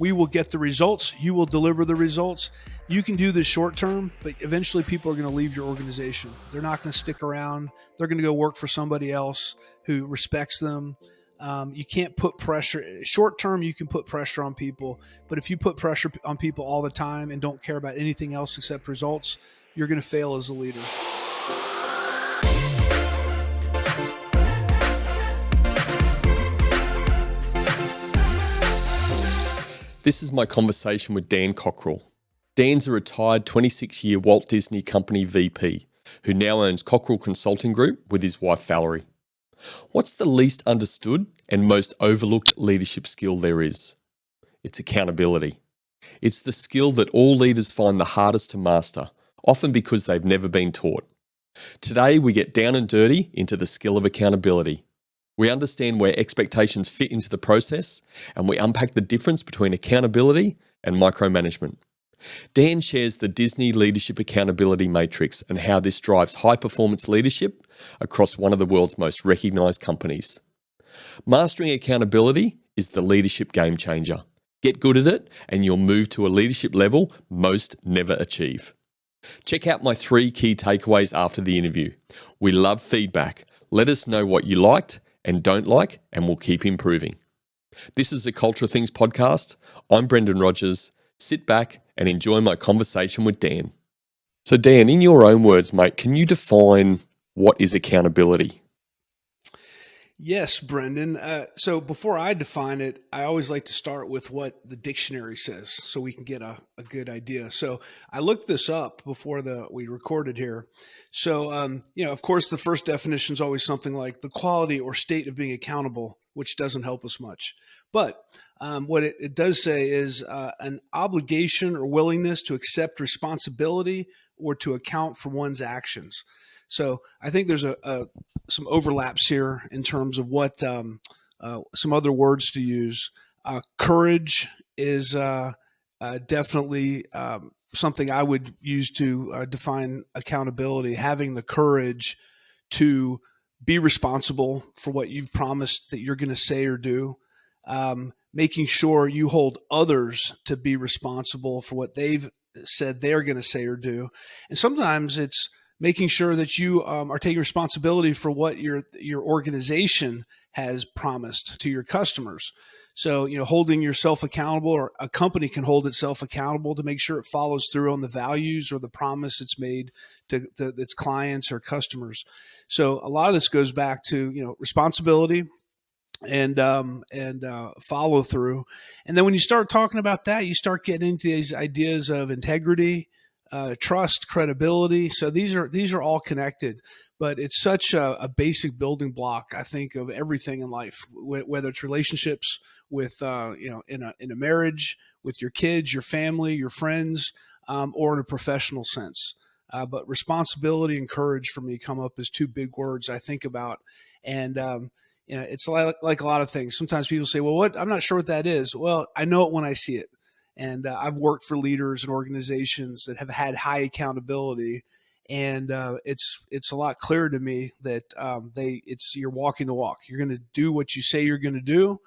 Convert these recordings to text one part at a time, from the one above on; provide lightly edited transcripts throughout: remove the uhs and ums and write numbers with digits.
we will get the results. You will deliver the results. You can do this short term, but eventually people are going to leave your organization. They're not going to stick around. They're going to go work for somebody else who respects them. You can't put pressure. Short term, you can put pressure on people, but if you put pressure on people all the time and don't care about anything else except results, you're going to fail as a leader. This is my conversation with Dan Cockerell. Dan's a retired 26-year Walt Disney Company VP who now owns Cockerell Consulting Group with his wife Valerie. What's the least understood and most overlooked leadership skill there is? It's accountability. It's the skill that all leaders find the hardest to master, often because they've never been taught. Today, we get down and dirty into the skill of accountability. We understand where expectations fit into the process, and we unpack the difference between accountability and micromanagement. Dan shares the Disney Leadership Accountability Matrix and how this drives high-performance leadership across one of the world's most recognised companies. Mastering accountability is the leadership game changer. Get good at it, and you'll move to a leadership level most never achieve. Check out my 3 key takeaways after the interview. We love feedback. Let us know what you liked and don't like, and we'll keep improving. This is the Culture of Things podcast. I'm Brendan Rogers. Sit back and enjoy my conversation with Dan. So Dan, in your own words, mate, can you define what is accountability? Yes, Brendan. So before I define it, I always like to start with what the dictionary says so we can get a good idea. So I looked this up before we recorded here. So, of course, the first definition is always something like the quality or state of being accountable, which doesn't help us much. But what it does say is an obligation or willingness to accept responsibility or to account for one's actions. So I think there's some overlaps here in terms of what some other words to use. Courage is definitely something I would use to define accountability, having the courage to be responsible for what you've promised that you're going to say or do, making sure you hold others to be responsible for what they've said they're going to say or do. And sometimes it's making sure that you are taking responsibility for what your organization has promised to your customers. So, holding yourself accountable, or a company can hold itself accountable to make sure it follows through on the values or the promise it's made to its clients or customers. So a lot of this goes back to, responsibility and follow through. And then when you start talking about that, you start getting into these ideas of integrity, trust, credibility. So these are all connected, but it's such a basic building block, I think, of everything in life, whether it's relationships with, in a marriage, with your kids, your family, your friends, or in a professional sense. But responsibility and courage for me come up as 2 big words I think about. And, it's like a lot of things. Sometimes people say, well, I'm not sure what that is. Well, I know it when I see it. And I've worked for leaders and organizations that have had high accountability, and it's a lot clearer to me that you're walking the walk. You're going to do what you say you're going to do,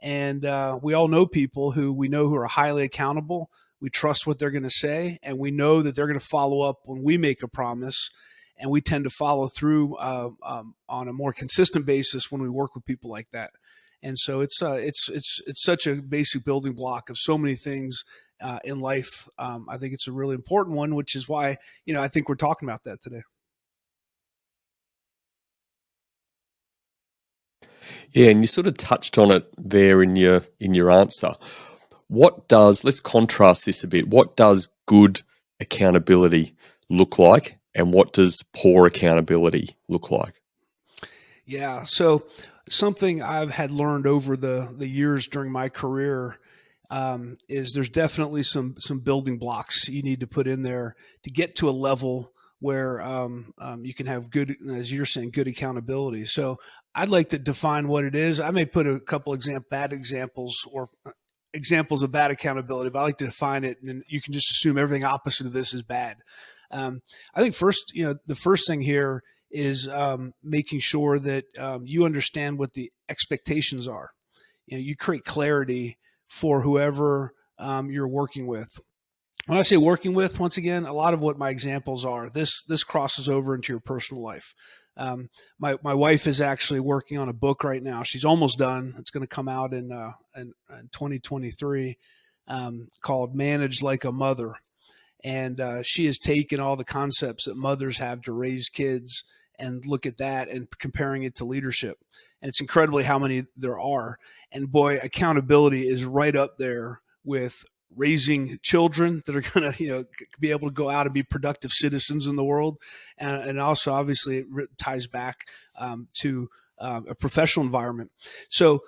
and we all know people who are highly accountable. We trust what they're going to say, and we know that they're going to follow up when we make a promise, and we tend to follow through on a more consistent basis when we work with people like that. And so it's such a basic building block of so many things in life. I think it's a really important one, which is why, I think we're talking about that today. Yeah, and you sort of touched on it there in your answer. Let's contrast this a bit. What does good accountability look like, and what does poor accountability look like? Yeah, so something I've had learned over the years during my career is there's definitely some building blocks you need to put in there to get to a level where you can have good, as you're saying, good accountability. So I'd like to define what it is. I may put a couple bad examples or examples of bad accountability, but I like to define it, and you can just assume everything opposite of this is bad. I think first, the first thing here is making sure that you understand what the expectations are. You create clarity for whoever you're working with. When I say working with, once again, a lot of what my examples are, this crosses over into your personal life. My wife is actually working on a book right now. She's almost done. It's going to come out in 2023, called "Manage Like a Mother." And she has taken all the concepts that mothers have to raise kids and look at that and comparing it to leadership. And it's incredibly how many there are. And boy, accountability is right up there with raising children that are going to, be able to go out and be productive citizens in the world. And also, obviously, it ties back to a professional environment. So,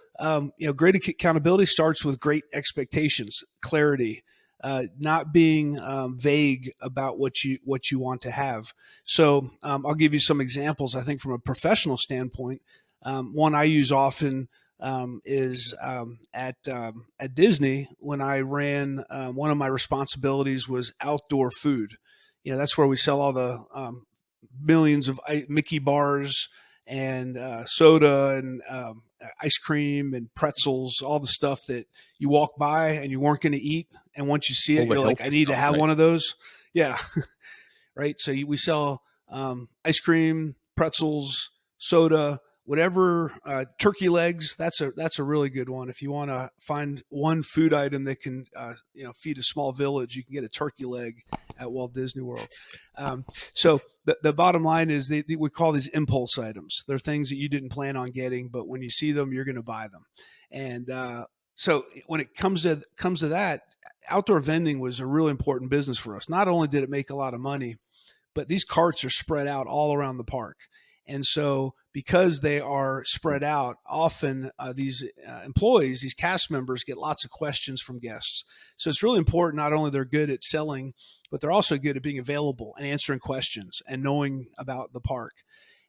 great accountability starts with great expectations, clarity, not being vague about what you want to have. So I'll give you some examples. I think from a professional standpoint, one I use often is at Disney. When I ran, one of my responsibilities was outdoor food. That's where we sell all the millions of Mickey bars and soda and ice cream and pretzels, all the stuff that you walk by and you weren't going to eat. And once you see it, you're like, I need to have one of those. Yeah. Right. So we sell ice cream, pretzels, soda, whatever, turkey legs. That's a really good one. If you want to find one food item that can, feed a small village, you can get a turkey leg at Walt Disney World. So the bottom line is we call these impulse items. They're things that you didn't plan on getting, but when you see them, you're going to buy them. And so when it comes to that, outdoor vending was a really important business for us. Not only did it make a lot of money, but these carts are spread out all around the park. And so because they are spread out, often these employees, these cast members get lots of questions from guests. So it's really important, not only they're good at selling, but they're also good at being available and answering questions and knowing about the park.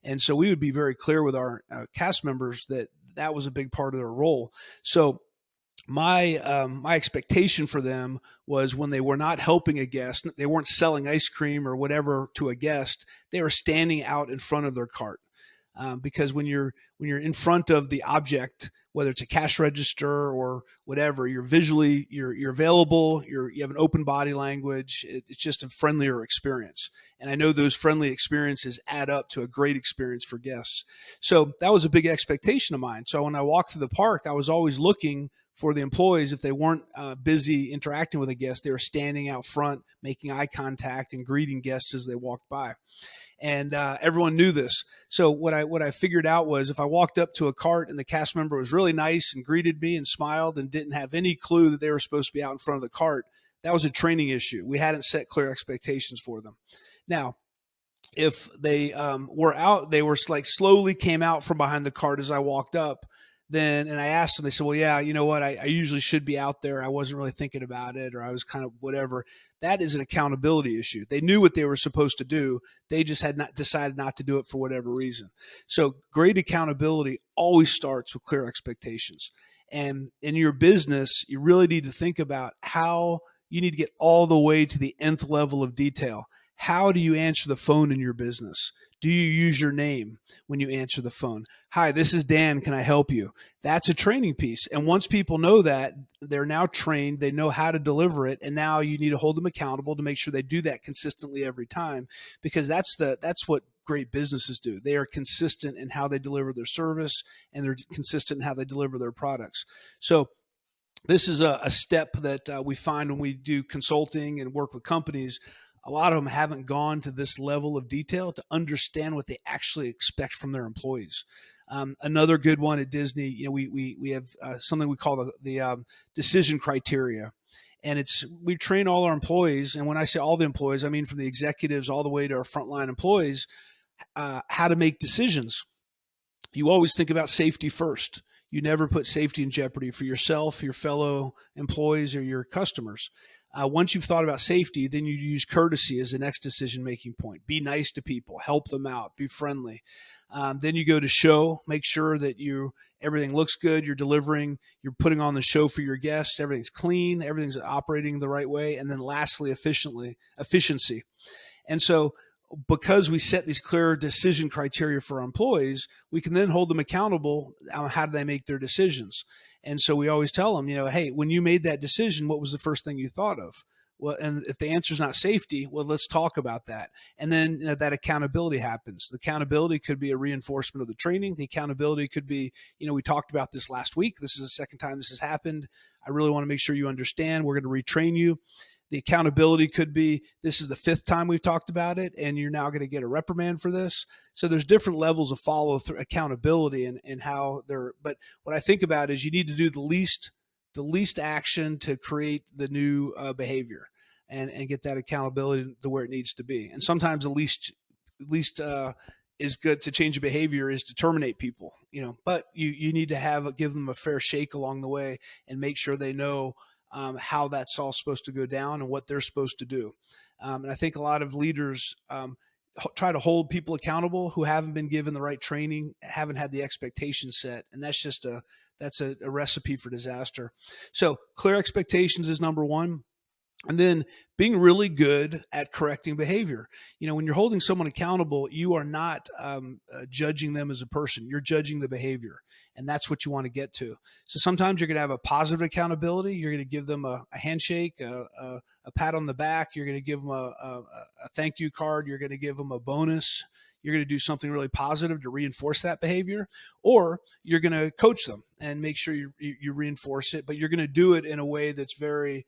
And so we would be very clear with our cast members that was a big part of their role. So my expectation for them was when they were not helping a guest, they weren't selling ice cream or whatever to a guest, they were standing out in front of their cart. Because when you're in front of the object, whether it's a cash register or whatever, you're available, you have an open body language. It's just a friendlier experience. And I know those friendly experiences add up to a great experience for guests. So that was a big expectation of mine. So when I walked through the park, I was always looking for the employees. If they weren't busy interacting with a guest, they were standing out front, making eye contact and greeting guests as they walked by. And everyone knew this. So what I figured out was if I walked up to a cart and the cast member was really nice and greeted me and smiled and didn't have any clue that they were supposed to be out in front of the cart, that was a training issue. We hadn't set clear expectations for them. Now, if they were out, they were like slowly came out from behind the cart as I walked up, and I asked them, they said, well, yeah, you know what? I usually should be out there. I wasn't really thinking about it, or I was kind of whatever. That is an accountability issue. They knew what they were supposed to do. They just had not decided not to do it for whatever reason. So great accountability always starts with clear expectations. And in your business, you really need to think about how you need to get all the way to the nth level of detail. How do you answer the phone in your business? Do you use your name when you answer the phone? Hi, this is Dan. Can I help you? That's a training piece. And once people know that, they're now trained. They know how to deliver it. And now you need to hold them accountable to make sure they do that consistently every time, because that's what great businesses do. They are consistent in how they deliver their service, and they're consistent in how they deliver their products. So this is a step that we find when we do consulting and work with companies. A lot of them haven't gone to this level of detail to understand what they actually expect from their employees. Another good one at Disney, we have something we call the decision criteria. And we train all our employees. And when I say all the employees, I mean from the executives all the way to our frontline employees, how to make decisions. You always think about safety first. You never put safety in jeopardy for yourself, your fellow employees, or your customers. Once you've thought about safety, then you use courtesy as the next decision-making point. Be nice to people, help them out, be friendly. Then you go to show, make sure that everything looks good, you're delivering, you're putting on the show for your guests, everything's clean, everything's operating the right way. And then lastly, efficiency. And so because we set these clear decision criteria for our employees, we can then hold them accountable on how do they make their decisions. And so we always tell them, hey, when you made that decision, what was the first thing you thought of? Well, and if the answer is not safety, well, let's talk about that. And then that accountability happens. The accountability could be a reinforcement of the training. The accountability could be, we talked about this last week. This is the second time this has happened. I really want to make sure you understand. We're going to retrain you. The accountability could be, this is the fifth time we've talked about it, and you're now going to get a reprimand for this. So there's different levels of follow through accountability and how they're, but what I think about is you need to do the least action to create the new behavior and get that accountability to where it needs to be. And sometimes the least is good to change a behavior is to terminate people, but you need to give them a fair shake along the way and make sure they know how that's all supposed to go down and what they're supposed to do. And I think a lot of leaders try to hold people accountable who haven't been given the right training, haven't had the expectations set. And that's just a recipe for disaster. So clear expectations is number one. And then being really good at correcting behavior. When you're holding someone accountable, you are not judging them as a person. You're judging the behavior. And that's what you want to get to. So sometimes you're going to have a positive accountability. You're going to give them a handshake, a pat on the back. You're going to give them a thank you card. You're going to give them a bonus. You're going to do something really positive to reinforce that behavior, or you're going to coach them and make sure you reinforce it, but you're going to do it in a way that's very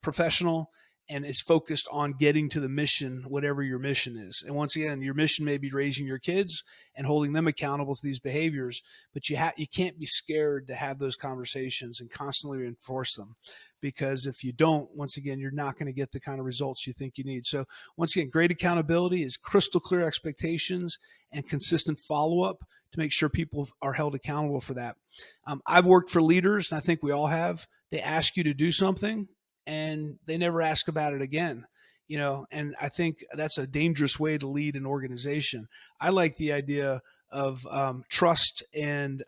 professional, and is focused on getting to the mission, whatever your mission is. And once again, your mission may be raising your kids and holding them accountable to these behaviors, but you can't be scared to have those conversations and constantly reinforce them, because if you don't, once again, you're not going to get the kind of results you think you need. So once again, great accountability is crystal clear expectations and consistent follow-up to make sure people are held accountable for that. I've worked for leaders, and I think we all have. They ask you to do something and they never ask about it again, and I think that's a dangerous way to lead an organization. I like the idea of trust and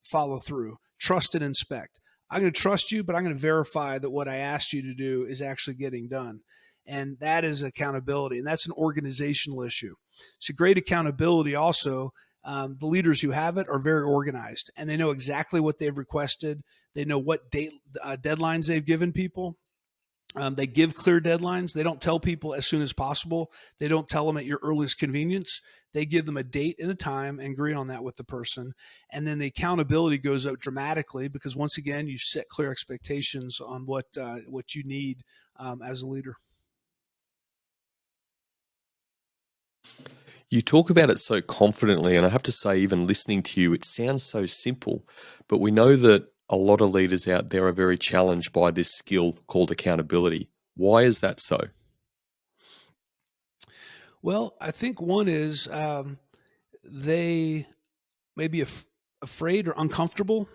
follow through, trust and inspect. I'm going to trust you, but I'm going to verify that what I asked you to do is actually getting done. And that is accountability, and that's an organizational issue. So great accountability also, the leaders who have it are very organized, and they know exactly what they've requested. They know what deadlines they've given people. They give clear deadlines. They don't tell people as soon as possible. They don't tell them at your earliest convenience. They give them a date and a time and agree on that with the person. And then the accountability goes up dramatically because, once again, you set clear expectations on what you need as a leader. You talk about it so confidently, and I have to say, even listening to you, it sounds so simple, but we know that a lot of leaders out there are very challenged by this skill called accountability. Why is that so? Well, I think one is they may be afraid or uncomfortable,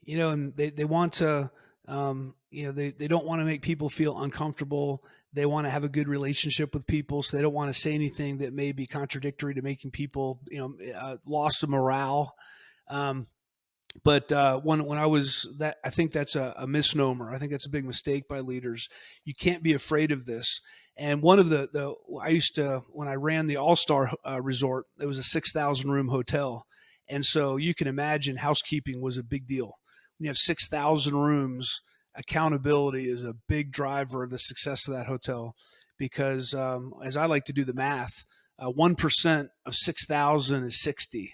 and they want to, they don't want to make people feel uncomfortable. They want to have a good relationship with people, so they don't want to say anything that may be contradictory to making people, loss of morale. But when I was that, I think that's a misnomer. I think that's a big mistake by leaders. You can't be afraid of this. And one of I used to, when I ran the All-Star Resort, it was a 6,000 room hotel. And so you can imagine housekeeping was a big deal. When you have 6,000 rooms, accountability is a big driver of the success of that hotel, because as I like to do the math, 1% of 6,000 is 60.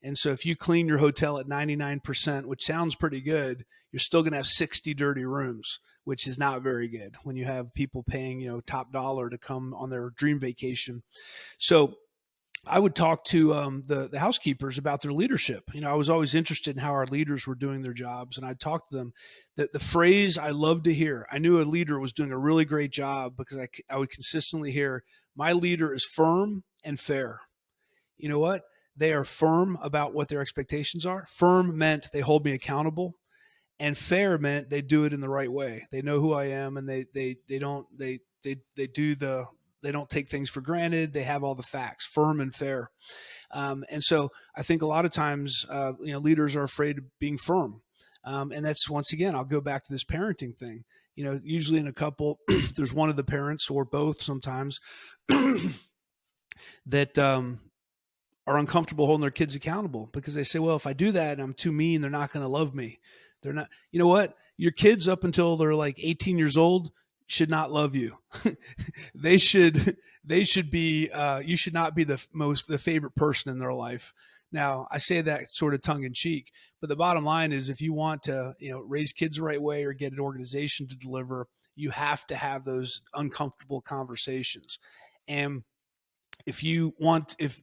And so if you clean your hotel at 99%, which sounds pretty good, you're still going to have 60 dirty rooms, which is not very good when you have people paying, top dollar to come on their dream vacation. So I would talk to the housekeepers about their leadership. I was always interested in how our leaders were doing their jobs, and I'd talk to them. The phrase I loved to hear, I knew a leader was doing a really great job because I would consistently hear, my leader is firm and fair. You know what? They are firm about what their expectations are. Firm meant they hold me accountable, and fair meant they do it in the right way. They know who I am, and they don't take things for granted. They have all the facts, firm and fair. And so I think a lot of times, leaders are afraid of being firm. And that's, once again, I'll go back to this parenting thing. Usually in a couple, there's one of the parents or both sometimes that are uncomfortable holding their kids accountable because they say, well, if I do that and I'm too mean, they're not going to love me. They're not, you know what? Your kids up until they're like 18 years old should not love you. they should, they should be, you should not be the favorite person in their life. Now, I say that sort of tongue in cheek, but the bottom line is if you want to, raise kids the right way or get an organization to deliver, you have to have those uncomfortable conversations. And if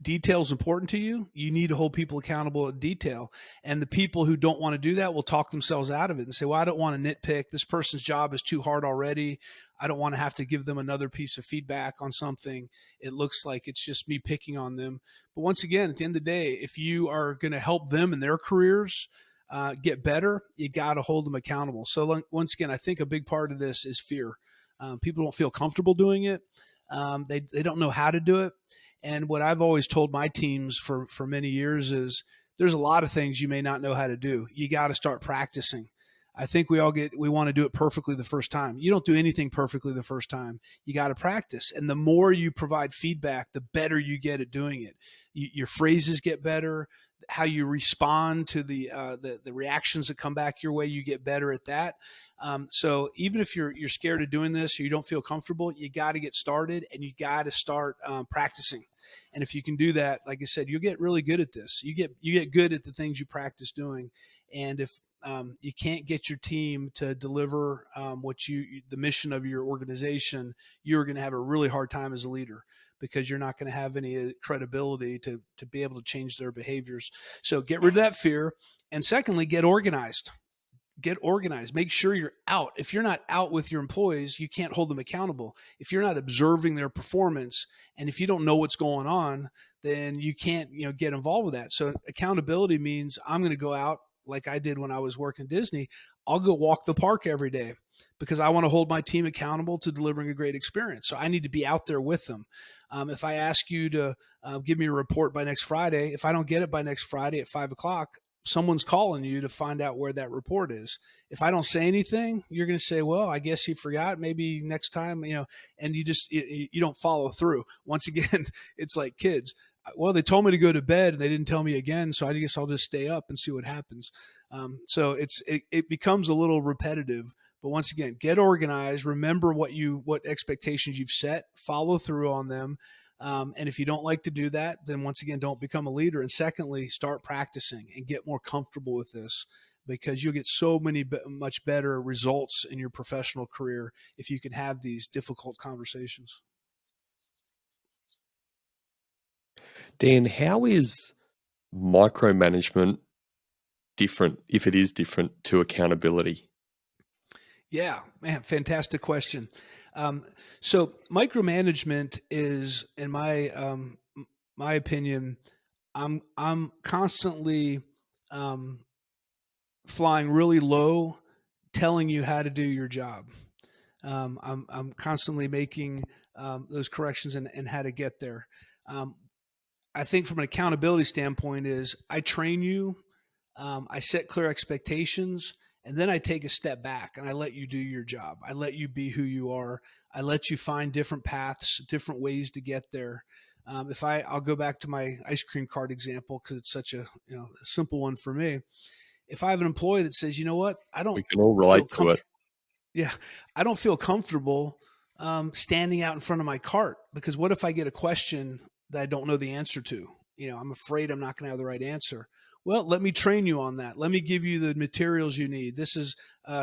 detail is important to you, you need to hold people accountable at detail. And the people who don't want to do that will talk themselves out of it and say, well, I don't want to nitpick. This person's job is too hard already. I don't want to have to give them another piece of feedback on something. It looks like it's just me picking on them. But once again, at the end of the day, if you are going to help them in their careers get better, you got to hold them accountable. So once again, I think a big part of this is fear. People don't feel comfortable doing it. They don't know how to do it. And what I've always told my teams for many years is there's a lot of things you may not know how to do. You got to start practicing. I think we want to do it perfectly the first time. You don't do anything perfectly the first time. You got to practice. And the more you provide feedback, the better you get at doing it. Your phrases get better. How you respond to the reactions that come back your way, you get better at that. So even if you're scared of doing this or you don't feel comfortable, you got to get started and you got to start practicing. And if you can do that, like I said, you'll get really good at this. You get good at the things you practice doing. And if you can't get your team to deliver the mission of your organization, you're going to have a really hard time as a leader because you're not going to have any credibility to be able to change their behaviors. So get rid of that fear. And secondly, get organized. Get organized. Make sure you're out. If you're not out with your employees, you can't hold them accountable. If you're not observing their performance and if you don't know what's going on, then you can't, get involved with that. So accountability means I'm going to go out like I did when I was working Disney. I'll go walk the park every day because I want to hold my team accountable to delivering a great experience. So I need to be out there with them. If I ask you to give me a report by next Friday, if I don't get it by next Friday at 5:00, someone's calling you to find out where that report is. If I don't say anything, you're going to say, well, I guess he forgot, maybe next time, and you don't follow through. Once again, it's like kids. Well, they told me to go to bed and they didn't tell me again. So I guess I'll just stay up and see what happens. So it becomes a little repetitive, but once again, get organized, remember what expectations you've set, follow through on them. And if you don't like to do that, then once again, don't become a leader. And secondly, start practicing and get more comfortable with this because you'll get much better results in your professional career if you can have these difficult conversations. Dan, how is micromanagement different, if it is different, to accountability? Yeah, man, fantastic question. So micromanagement is, in my opinion, I'm constantly um, flying really low, telling you how to do your job. I'm constantly making those corrections and how to get there. Um, I think from an accountability standpoint is I train you, I set clear expectations, and then I take a step back and I let you do your job. I let you be who you are. I let you find different paths, different ways to get there. I'll go back to my ice cream cart example because it's such a a simple one for me. If I have an employee that says, you know what, I don't We can all feel relate to it. comfortable. Yeah, I don't feel comfortable standing out in front of my cart because what if I get a question that I don't know the answer to? I'm afraid I'm not going to have the right answer. Well, let me train you on that. Let me give you the materials you need. This is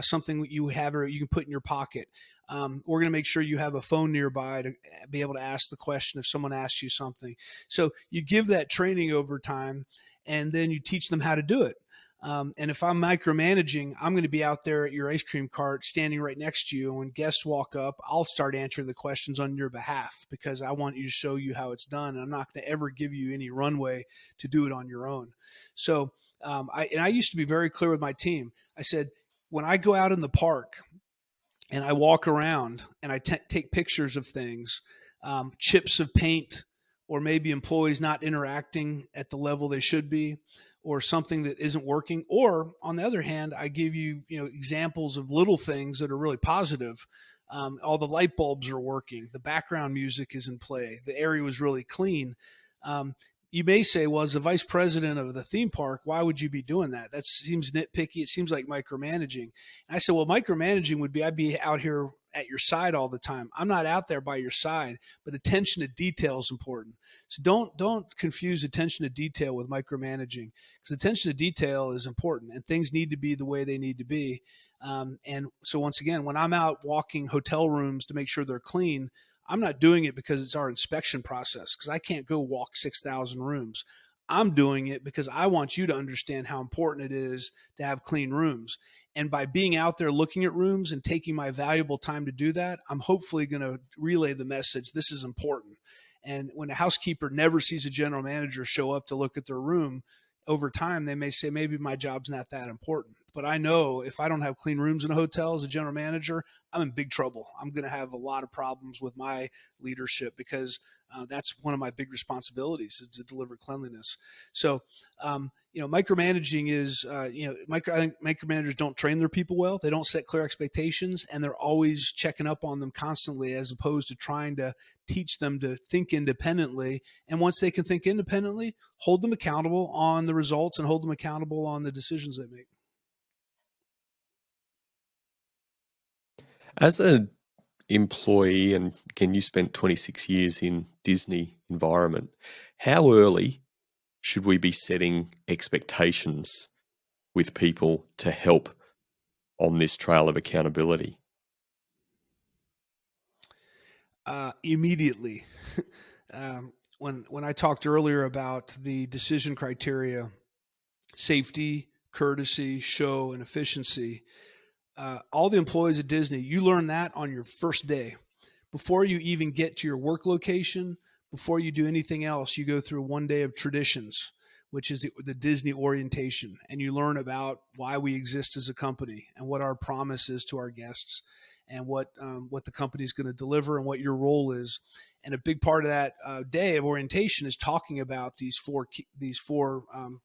something you have or you can put in your pocket. We're going to make sure you have a phone nearby to be able to ask the question if someone asks you something. So you give that training over time, and then you teach them how to do it. And if I'm micromanaging, I'm going to be out there at your ice cream cart standing right next to you. And when guests walk up, I'll start answering the questions on your behalf because I want you to show you how it's done. And I'm not going to ever give you any runway to do it on your own. So I used to be very clear with my team. I said, when I go out in the park and I walk around and I take pictures of things, chips of paint, or maybe employees not interacting at the level they should be, or something that isn't working. Or on the other hand, I give you, examples of little things that are really positive. All the light bulbs are working. The background music is in play. The area was really clean. Um, You may say, well, as the vice president of the theme park, why would you be doing that? That seems nitpicky. It seems like micromanaging. And I said, well, micromanaging would be I'd be out here at your side all the time. I'm not out there by your side, but attention to detail is important. So don't confuse attention to detail with micromanaging, because attention to detail is important and things need to be the way they need to be. And so once again, when I'm out walking hotel rooms to make sure they're clean, I'm not doing it because it's our inspection process, because I can't go walk 6,000 rooms. I'm doing it because I want you to understand how important it is to have clean rooms. And by being out there looking at rooms and taking my valuable time to do that, I'm hopefully going to relay the message this is important. And when a housekeeper never sees a general manager show up to look at their room, over time, they may say, maybe my job's not that important. But I know if I don't have clean rooms in a hotel as a general manager, I'm in big trouble. I'm going to have a lot of problems with my leadership, because that's one of my big responsibilities, is to deliver cleanliness. So, micromanaging is, I think micromanagers don't train their people well. They don't set clear expectations, and they're always checking up on them constantly, as opposed to trying to teach them to think independently. And once they can think independently, hold them accountable on the results and hold them accountable on the decisions they make. As an employee, and again, you spent 26 years in Disney environment, how early should we be setting expectations with people to help on this trail of accountability? Immediately. When I talked earlier about the decision criteria, safety, courtesy, show, and efficiency, all the employees at Disney, you learn that on your first day. Before you even get to your work location, before you do anything else, you go through one day of traditions, which is the Disney orientation. And you learn about why we exist as a company and what our promise is to our guests, and what the company is going to deliver and what your role is. And a big part of that day of orientation is talking about these four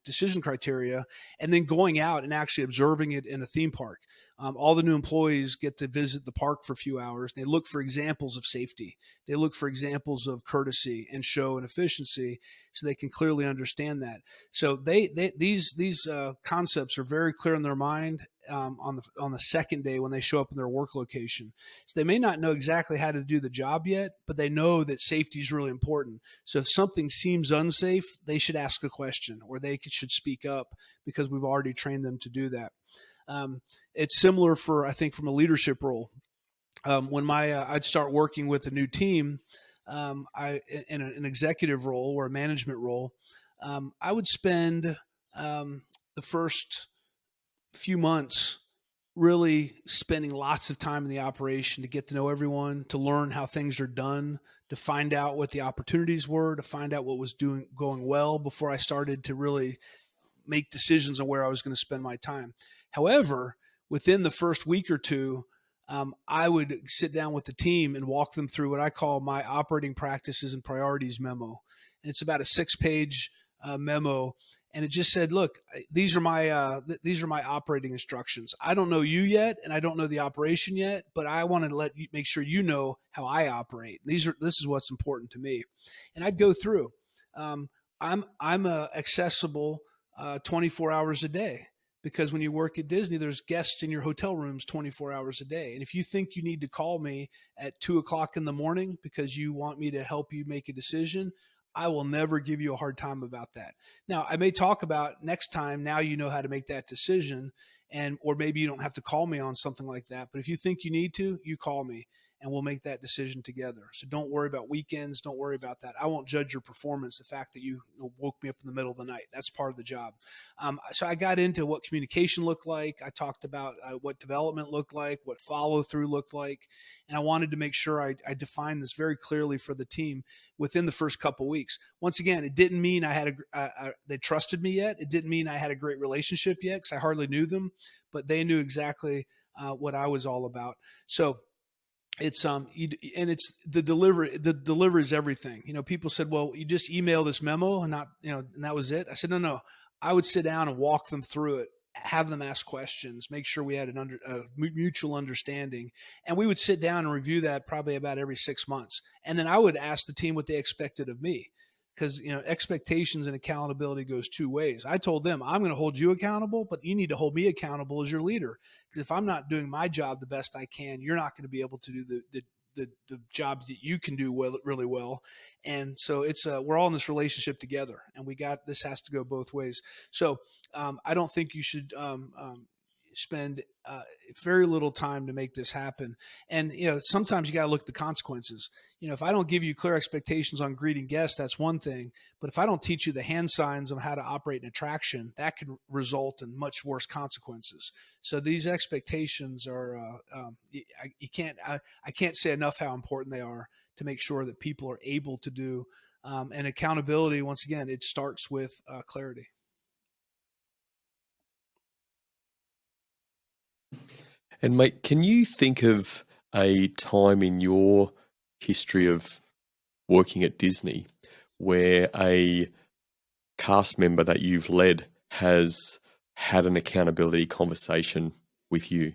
decision criteria, and then going out and actually observing it in a theme park. All the new employees get to visit the park for a few hours. They look for examples of safety. They look for examples of courtesy and show and efficiency, so they can clearly understand that. So these concepts are very clear in their mind on the second day when they show up in their work location. So they may not know exactly how to do the job yet, but they know that safety is really important. So if something seems unsafe, they should ask a question, or they should speak up, because we've already trained them to do that. It's similar I think, from a leadership role. When I'd start working with a new team, in an executive role or a management role, I would spend the first few months really spending lots of time in the operation to get to know everyone, to learn how things are done, to find out what the opportunities were, to find out what was going well, before I started to really make decisions on where I was going to spend my time. However, within the first week or two, I would sit down with the team and walk them through what I call my operating practices and priorities memo. And it's about a 6-page memo, and it just said, "Look, these are my operating instructions. I don't know you yet, and I don't know the operation yet, but I want to make sure you know how I operate. This is what's important to me." And I'd go through. I'm accessible 24 hours a day, because when you work at Disney, there's guests in your hotel rooms 24 hours a day. And if you think you need to call me at 2 o'clock in the morning because you want me to help you make a decision, I will never give you a hard time about that. Now, I may talk about next time, now you know how to make that decision, or maybe you don't have to call me on something like that. But if you think you need to, you call me and we'll make that decision together. So don't worry about weekends. Don't worry about that. I won't judge your performance, the fact that you woke me up in the middle of the night. That's part of the job. So I got into what communication looked like. I talked about what development looked like, what follow through looked like. And I wanted to make sure I defined this very clearly for the team within the first couple of weeks. Once again, it didn't mean they trusted me yet. It didn't mean I had a great relationship yet, because I hardly knew them, but they knew exactly what I was all about. So it's it's the delivery. The delivery is everything. People said, "Well, you just email this memo and not, and that was it." I said, "No. I would sit down and walk them through it, have them ask questions, make sure we had a mutual understanding, and we would sit down and review that probably about every 6 months. And then I would ask the team what they expected of me." because expectations and accountability goes two ways. I told them I'm going to hold you accountable, but you need to hold me accountable as your leader, because if I'm not doing my job the best I can, you're not going to be able to do the job that you can do well, really well. And so it's we're all in this relationship together, and this has to go both ways. So I don't think you should spend very little time to make this happen. And sometimes you got to look at the consequences. If I don't give you clear expectations on greeting guests, that's one thing. But if I don't teach you the hand signs of how to operate an attraction, that could result in much worse consequences. So these expectations are I can't say enough how important they are to make sure that people are able to do. And accountability, once again, it starts with clarity. And mate, can you think of a time in your history of working at Disney where a cast member that you've led has had an accountability conversation with you?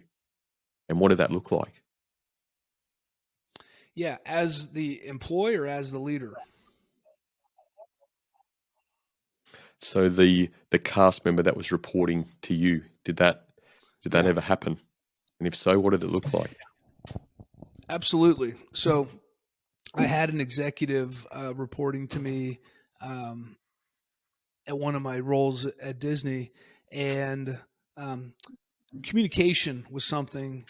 And what did that look like? Yeah, as the employee or as the leader? So the cast member that was reporting to you, did that Yeah. ever happen? And if so, what did it look like? Absolutely. So I had an executive reporting to me at one of my roles at Disney, and communication was something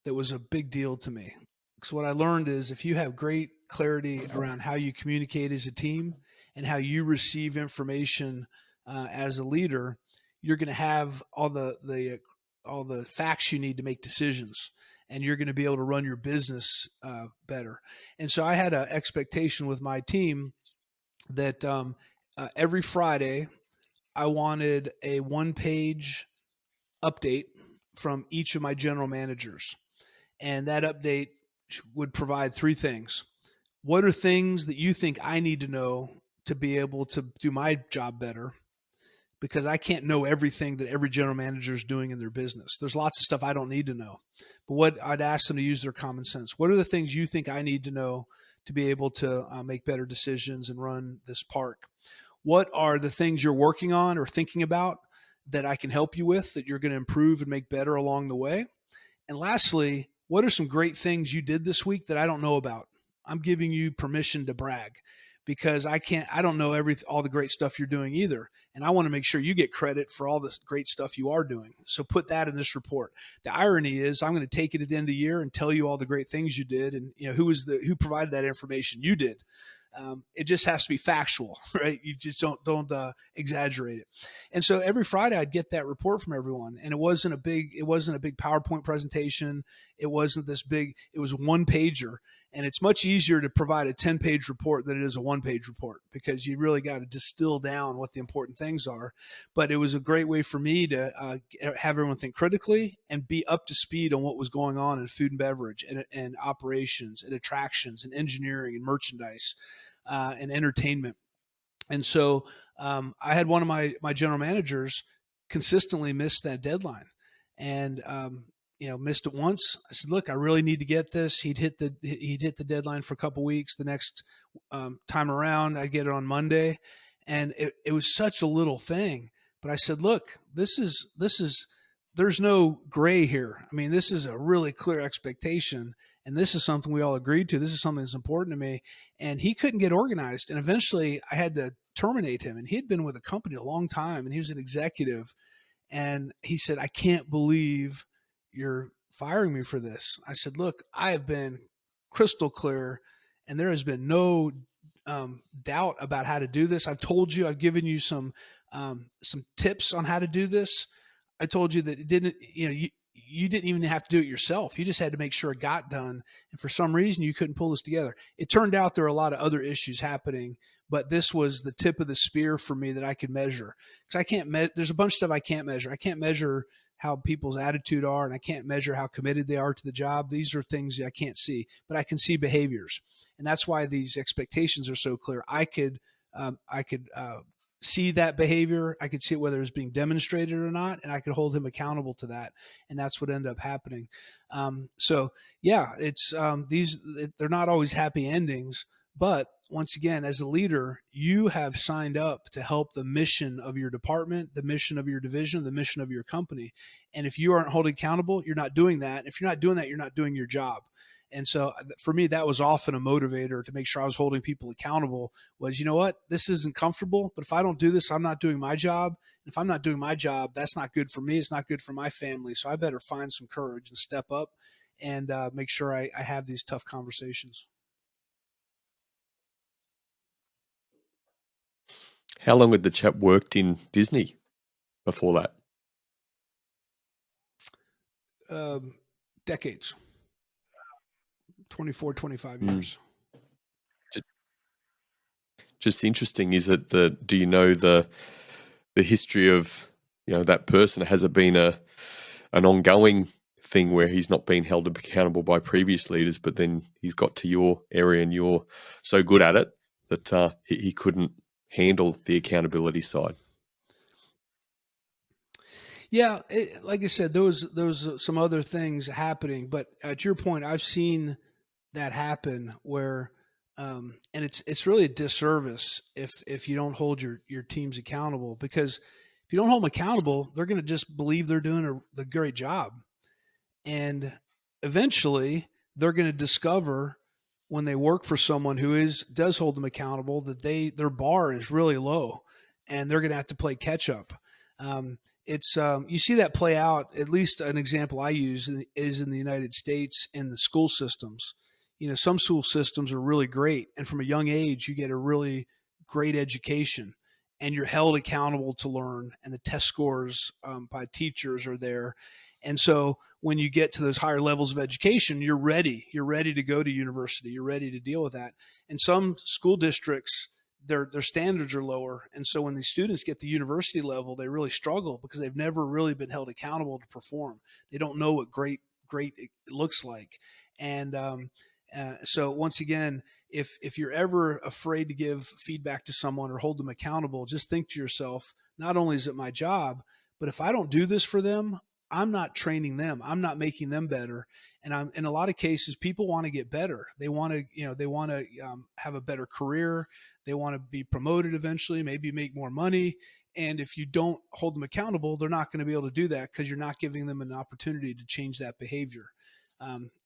that was a big deal to me. So what I learned is if you have great clarity around how you communicate as a team and how you receive information as a leader, you're going to have all the facts you need to make decisions, and you're going to be able to run your business better. And so I had an expectation with my team that every Friday I wanted a one-page update from each of my general managers. And that update would provide three things. What are things that you think I need to know to be able to do my job better? Because I can't know everything that every general manager is doing in their business. There's lots of stuff I don't need to know. But what I'd ask them to use their common sense. What are the things you think I need to know to be able to make better decisions and run this park? What are the things you're working on or thinking about that I can help you with, that you're going to improve and make better along the way? And lastly, what are some great things you did this week that I don't know about? I'm giving you permission to brag, because I don't know all the great stuff you're doing either. And I want to make sure you get credit for all this great stuff you are doing. So put that in this report. The irony is I'm going to take it at the end of the year and tell you all the great things you did. And who provided that information? You did. It just has to be factual, right? You just don't exaggerate it. And so every Friday I'd get that report from everyone, and it wasn't a big PowerPoint presentation. It wasn't this big. It was one pager, and it's much easier to provide a 10-page report than it is a one-page report, because you really got to distill down what the important things are. But it was a great way for me to have everyone think critically and be up to speed on what was going on in food and beverage and operations and attractions and engineering and merchandise and entertainment. And so I had one of my general managers consistently miss that deadline, and missed it once. I said, "Look, I really need to get this." He'd hit the deadline for a couple weeks. The next time around, I get it on Monday, and it was such a little thing. But I said, "Look, this is there's no gray here. I mean, this is a really clear expectation, and this is something we all agreed to. This is something that's important to me." And he couldn't get organized, and eventually I had to terminate him. And he had been with the company a long time, and he was an executive. And he said, "I can't believe you're firing me for this." I said, "Look, I have been crystal clear, and there has been no doubt about how to do this. I've told you, I've given you some tips on how to do this. I told you that it didn't, you didn't even have to do it yourself. You just had to make sure it got done. And for some reason, you couldn't pull this together." It turned out there were a lot of other issues happening, but this was the tip of the spear for me that I could measure. Because there's a bunch of stuff I can't measure. I can't measure how people's attitude are, and I can't measure how committed they are to the job. These are things that I can't see, but I can see behaviors. And that's why these expectations are so clear. I could see that behavior. I could see it, whether it's being demonstrated or not, and I could hold him accountable to that. And that's what ended up happening. So yeah, it's they're not always happy endings, but once again, as a leader, you have signed up to help the mission of your department, the mission of your division, the mission of your company. And if you aren't holding accountable, you're not doing that. If you're not doing that, you're not doing your job. And so for me, that was often a motivator to make sure I was holding people accountable was, you know what, this isn't comfortable, but if I don't do this, I'm not doing my job. And if I'm not doing my job, that's not good for me. It's not good for my family. So I better find some courage and step up and make sure I have these tough conversations. How long had the chap worked in Disney before that? Decades, 24, 25 years. Just interesting. Is it that, do you know the history of, that person? Has it been an ongoing thing where he's not been held accountable by previous leaders, but then he's got to your area and you're so good at it that he couldn't handle the accountability side? Yeah, like I said, those some other things happening, but to your point, I've seen that happen where, and it's really a disservice if you don't hold your teams accountable, because if you don't hold them accountable, they're going to just believe they're doing the great job, and eventually they're going to discover when they work for someone who does hold them accountable that their bar is really low, and they're going to have to play catch up. It's you see that play out. At least an example I use is in the United States in the school systems. Some school systems are really great, and from a young age, you get a really great education, and you're held accountable to learn, and the test scores by teachers are there. And so when you get to those higher levels of education, you're ready. You're ready to go to university. You're ready to deal with that. And some school districts, their standards are lower. And so when these students get to university level, they really struggle because they've never really been held accountable to perform. They don't know what great it looks like. And so once again, if you're ever afraid to give feedback to someone or hold them accountable, just think to yourself, not only is it my job, but if I don't do this for them, I'm not training them. I'm not making them better. And in a lot of cases, people want to get better. They want to, have a better career. They want to be promoted eventually, maybe make more money. And if you don't hold them accountable, they're not going to be able to do that because you're not giving them an opportunity to change that behavior.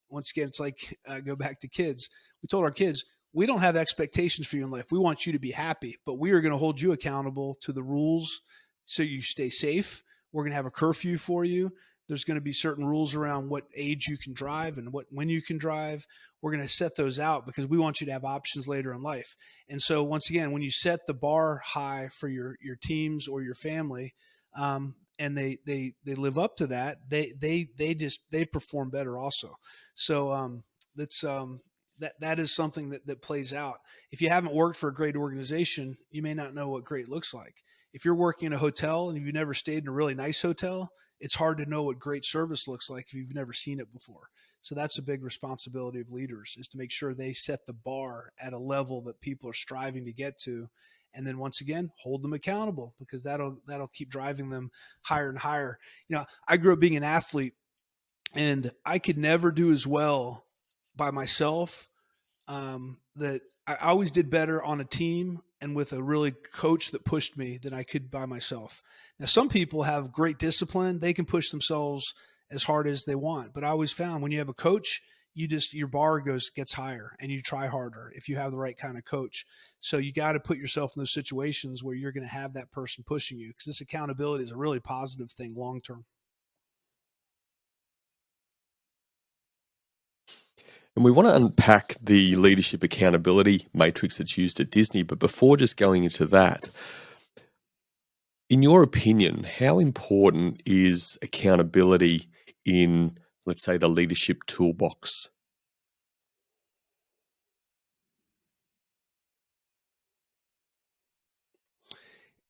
Once again, it's like, go back to kids. We told our kids, we don't have expectations for you in life. We want you to be happy, but we are going to hold you accountable to the rules so you stay safe. We're going to have a curfew for you. There's going to be certain rules around what age you can drive and when you can drive. We're going to set those out because we want you to have options later in life. And so once again, when you set the bar high for your teams or your family, and they live up to that, they perform better also. So that is something that plays out. If you haven't worked for a great organization, you may not know what great looks like. If you're working in a hotel and you've never stayed in a really nice hotel, it's hard to know what great service looks like if you've never seen it before. So that's a big responsibility of leaders, is to make sure they set the bar at a level that people are striving to get to. And then once again, hold them accountable, because that'll keep driving them higher and higher. I grew up being an athlete, and I could never do as well by myself. That I always did better on a team and with a really coach that pushed me than I could by myself. Now, some people have great discipline. They can push themselves as hard as they want. But I always found when you have a coach, your bar gets higher and you try harder if you have the right kind of coach. So you got to put yourself in those situations where you're going to have that person pushing you, because this accountability is a really positive thing long term. And we want to unpack the leadership accountability matrix that's used at Disney. But before just going into that, in your opinion, how important is accountability in, let's say, the leadership toolbox?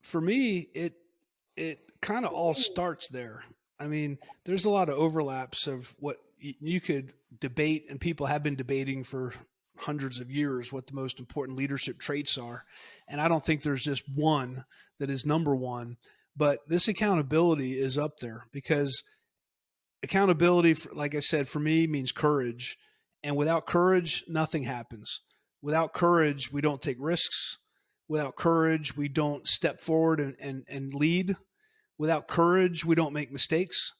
For me, it kind of all starts there. I mean, there's a lot of overlaps of what you could debate, and people have been debating for hundreds of years what the most important leadership traits are. And I don't think there's just one that is number one, but this accountability is up there, because accountability, like I said, for me means courage. And without courage, nothing happens. Without courage, we don't take risks. Without courage, we don't step forward and lead. Without courage, we don't make mistakes,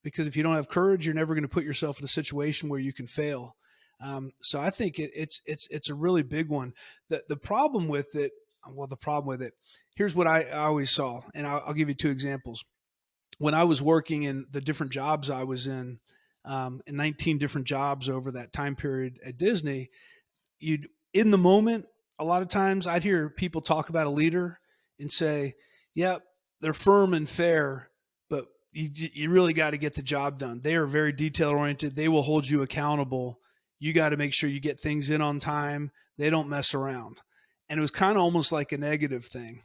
because if you don't have courage, you're never going to put yourself in a situation where you can fail. So I think it's a really big one. The problem with it, well, the problem with it, here's what I always saw, and I'll give you two examples. When I was working in the different jobs I was in 19 different jobs over that time period at Disney, you'd in the moment, a lot of times I'd hear people talk about a leader and say, "Yep, they're firm and fair, but you really got to get the job done. They are very detail oriented. They will hold you accountable. You got to make sure you get things in on time. They don't mess around." And it was kind of almost like a negative thing.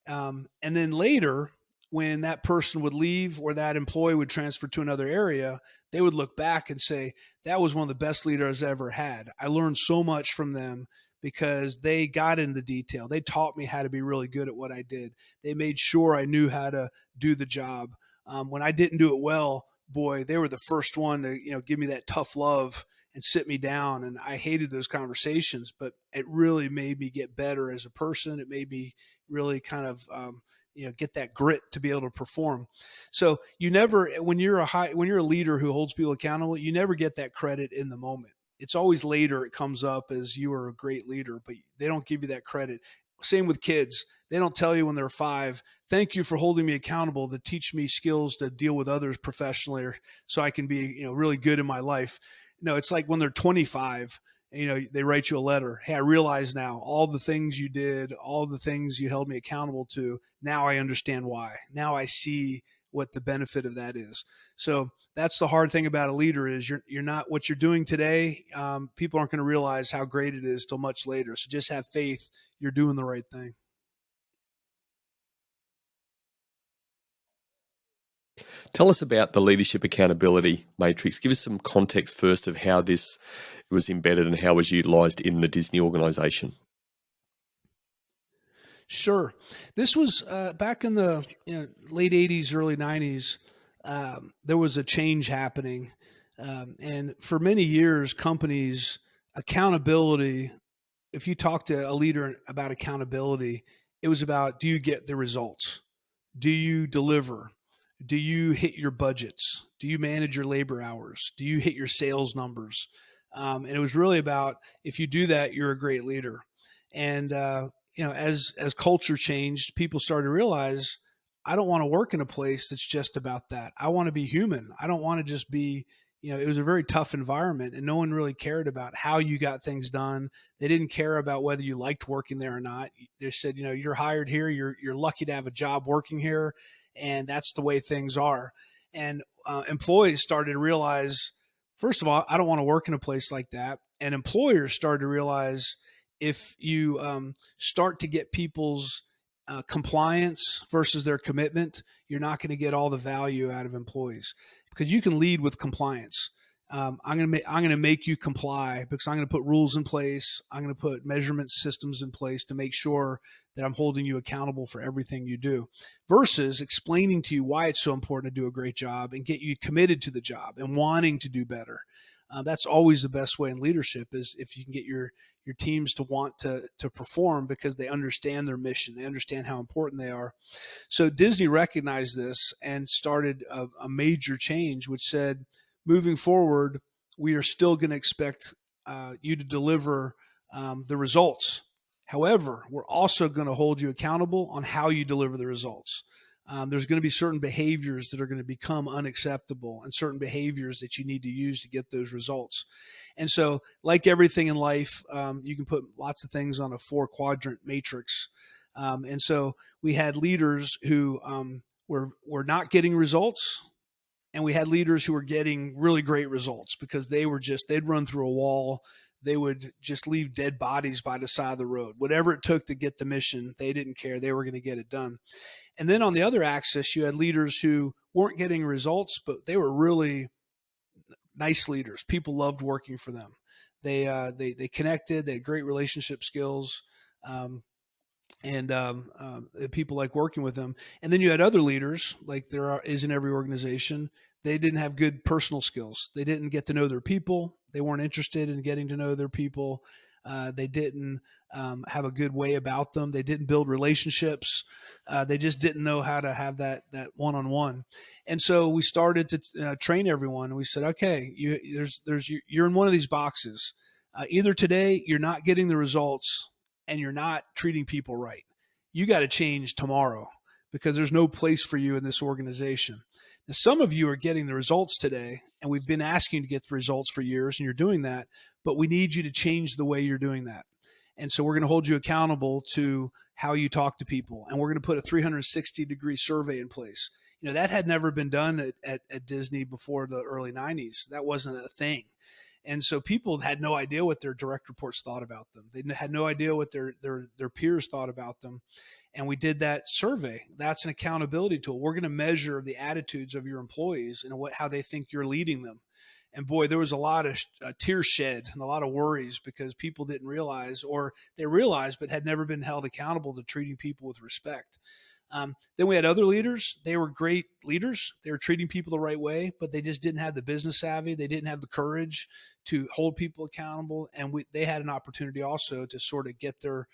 And then later, when that person would leave or that employee would transfer to another area, they would look back and say, that was one of the best leaders I ever had. I learned so much from them because they got into detail. They taught me how to be really good at what I did. They made sure I knew how to do the job. When I didn't do it well, boy, they were the first one to, give me that tough love and sit me down. And I hated those conversations, but it really made me get better as a person. It made me really kind of, get that grit to be able to perform. So you never, when you're a leader who holds people accountable, you never get that credit in the moment. It's always later it comes up as you are a great leader, but they don't give you that credit. Same with kids. They don't tell you when they're 5, thank you for holding me accountable to teach me skills to deal with others professionally, or so I can be, really good in my life. No, it's like when they're 25, they write you a letter. Hey, I realize now all the things you did, all the things you held me accountable to. Now I understand why. Now I see what the benefit of that is. So that's the hard thing about a leader is you're not what you're doing today. People aren't going to realize how great it is till much later. So just have faith. You're doing the right thing. Tell us about the leadership accountability matrix. Give us some context first of how this was embedded and how it was utilized in the Disney organization. Sure. This was back in the late 80s, early 90s. There was a change happening. And for many years, companies, accountability, if you talk to a leader about accountability, it was about, do you get the results? Do you deliver? Do you hit your budgets? Do you manage your labor hours? Do you hit your sales numbers? And it was really about, if you do that, you're a great leader. And as culture changed, people started to realize, I don't want to work in a place that's just about that. I want to be human. I don't want to just be, it was a very tough environment, and no one really cared about how you got things done. They didn't care about whether you liked working there or not. They said, you're hired here. You're lucky to have a job working here, and that's the way things are. And employees started to realize, first of all, I don't want to work in a place like that. And employers started to realize, if you start to get people's compliance versus their commitment, you're not going to get all the value out of employees, because you can lead with compliance. I'm going to make you comply, because I'm going to put rules in place. I'm going to put measurement systems in place to make sure that I'm holding you accountable for everything you do, versus explaining to you why it's so important to do a great job and get you committed to the job and wanting to do better. That's always the best way in leadership, is if you can get your teams to want to perform, because they understand their mission. They understand how important they are. So Disney recognized this and started a major change, which said, moving forward, we are still going to expect you to deliver the results. However, we're also going to hold you accountable on how you deliver the results. There's going to be certain behaviors that are going to become unacceptable, and certain behaviors that you need to use to get those results. And so, like everything in life, you can put lots of things on a 4-quadrant matrix. And so we had leaders who were not getting results, and we had leaders who were getting really great results, because they'd run through a wall. They would just leave dead bodies by the side of the road. Whatever it took to get the mission, they didn't care. They were going to get it done. And then on the other axis, you had leaders who weren't getting results, but they were really nice leaders. People loved working for them. They connected. They had great relationship skills, and people like working with them. And then you had other leaders, like is in every organization. They didn't have good personal skills. They didn't get to know their people. They weren't interested in getting to know their people. They didn't have a good way about them. They didn't build relationships. They just didn't know how to have that one-on-one. And so we started to train everyone. We said, okay, you're in one of these boxes. Either today you're not getting the results and you're not treating people right. You got to change tomorrow because there's no place for you in this organization. Now, some of you are getting the results today, and we've been asking you to get the results for years, and you're doing that, but we need you to change the way you're doing that. And so we're going to hold you accountable to how you talk to people, and we're going to put a 360-degree survey in place. That had never been done at Disney before the early 90s. That wasn't a thing. And so people had no idea what their direct reports thought about them. They had no idea what their peers thought about them. And we did that survey. That's an accountability tool. We're going to measure the attitudes of your employees and how they think you're leading them. And boy, there was a lot of tears shed and a lot of worries because people didn't realize, or they realized but had never been held accountable to treating people with respect. Then we had other leaders. They were great leaders. They were treating people the right way, but they just didn't have the business savvy. They didn't have the courage to hold people accountable. And they had an opportunity also to sort of get their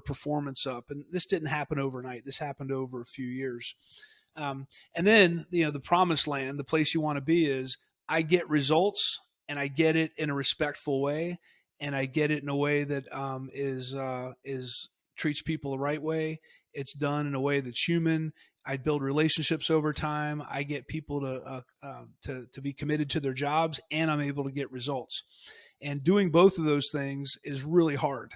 performance up. And this didn't happen overnight. This happened over a few years. And then, the promised land, the place you want to be is I get results and I get it in a respectful way. And I get it in a way that is treats people the right way. It's done in a way that's human. I build relationships over time. I get people to be committed to their jobs, and I'm able to get results. And doing both of those things is really hard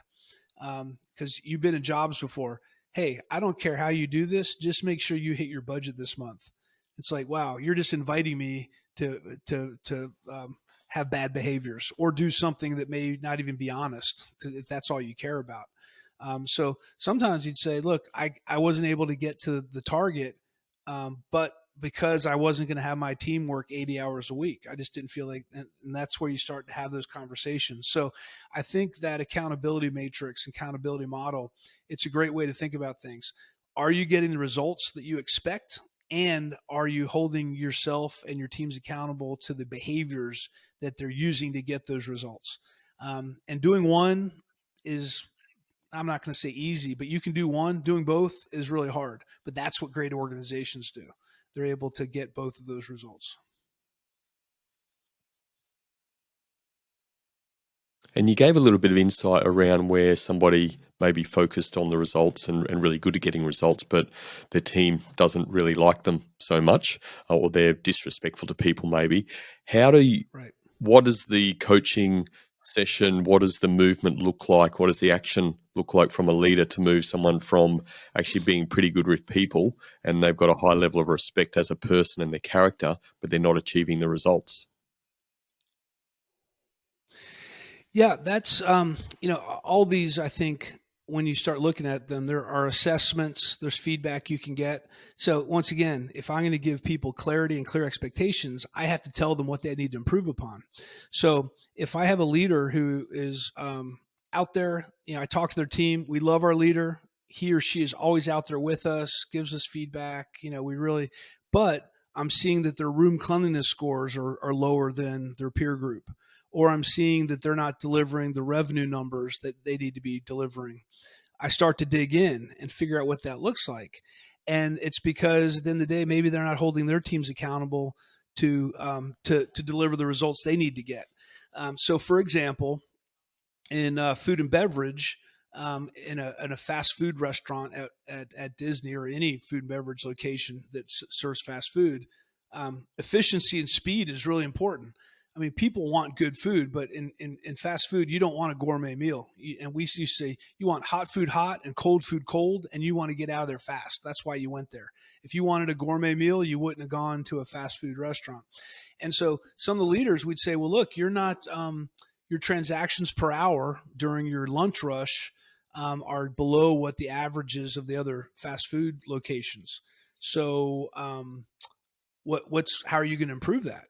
because you've been in jobs before. Hey, I don't care how you do this. Just make sure you hit your budget this month. It's like, wow, you're just inviting me to have bad behaviors or do something that may not even be honest if that's all you care about. So sometimes you'd say, look, I wasn't able to get to the target, but because I wasn't going to have my team work 80 hours a week, I just didn't feel like, and that's where you start to have those conversations. So I think that accountability matrix, accountability model, it's a great way to think about things. Are you getting the results that you expect? And are you holding yourself and your teams accountable to the behaviors that they're using to get those results? And doing one is, I'm not going to say easy, but you can do one. Doing both is really hard, but that's what great organizations do. They're able to get both of those results. And you gave a little bit of insight around where somebody may be focused on the results and really good at getting results, but their team doesn't really like them so much, or they're disrespectful to people maybe. How do you, Right. what does the coaching session, what does the movement look like? What does the action look like from a leader to move someone from actually being pretty good with people and they've got a high level of respect as a person and their character, but they're not achieving the results? Yeah, that's all these. I think when you start looking at them, there are assessments, there's feedback you can get. So once again, if I'm going to give people clarity and clear expectations, I have to tell them what they need to improve upon. So if I have a leader who is out there, I talk to their team. We love our leader. He or she is always out there with us, gives us feedback. We really, but I'm seeing that their room cleanliness scores are lower than their peer group, or I'm seeing that they're not delivering the revenue numbers that they need to be delivering. I start to dig in and figure out what that looks like. And it's because at the end of the day, maybe they're not holding their teams accountable to deliver the results they need to get. So, for example, in food and beverage, in a fast food restaurant at Disney or any food and beverage location that serves fast food, efficiency and speed is really important. I mean, people want good food, but in fast food, you don't want a gourmet meal. And we used to say you want hot food hot and cold food cold, and you want to get out of there fast. That's why you went there. If you wanted a gourmet meal, you wouldn't have gone to a fast food restaurant. And so some of the leaders would say, well, look, you're not, your transactions per hour during your lunch rush are below what the averages of the other fast food locations. So how are you going to improve that?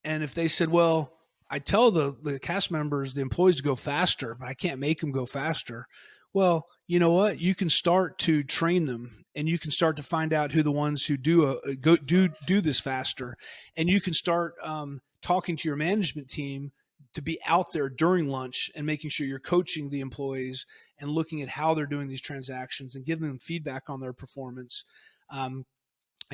And if they said, well, I tell the cast members, the employees to go faster, but I can't make them go faster. Well, you know what? You can start to train them, and you can start to find out who the ones who do this faster, and you can start talking to your management team to be out there during lunch and making sure you're coaching the employees and looking at how they're doing these transactions and giving them feedback on their performance. And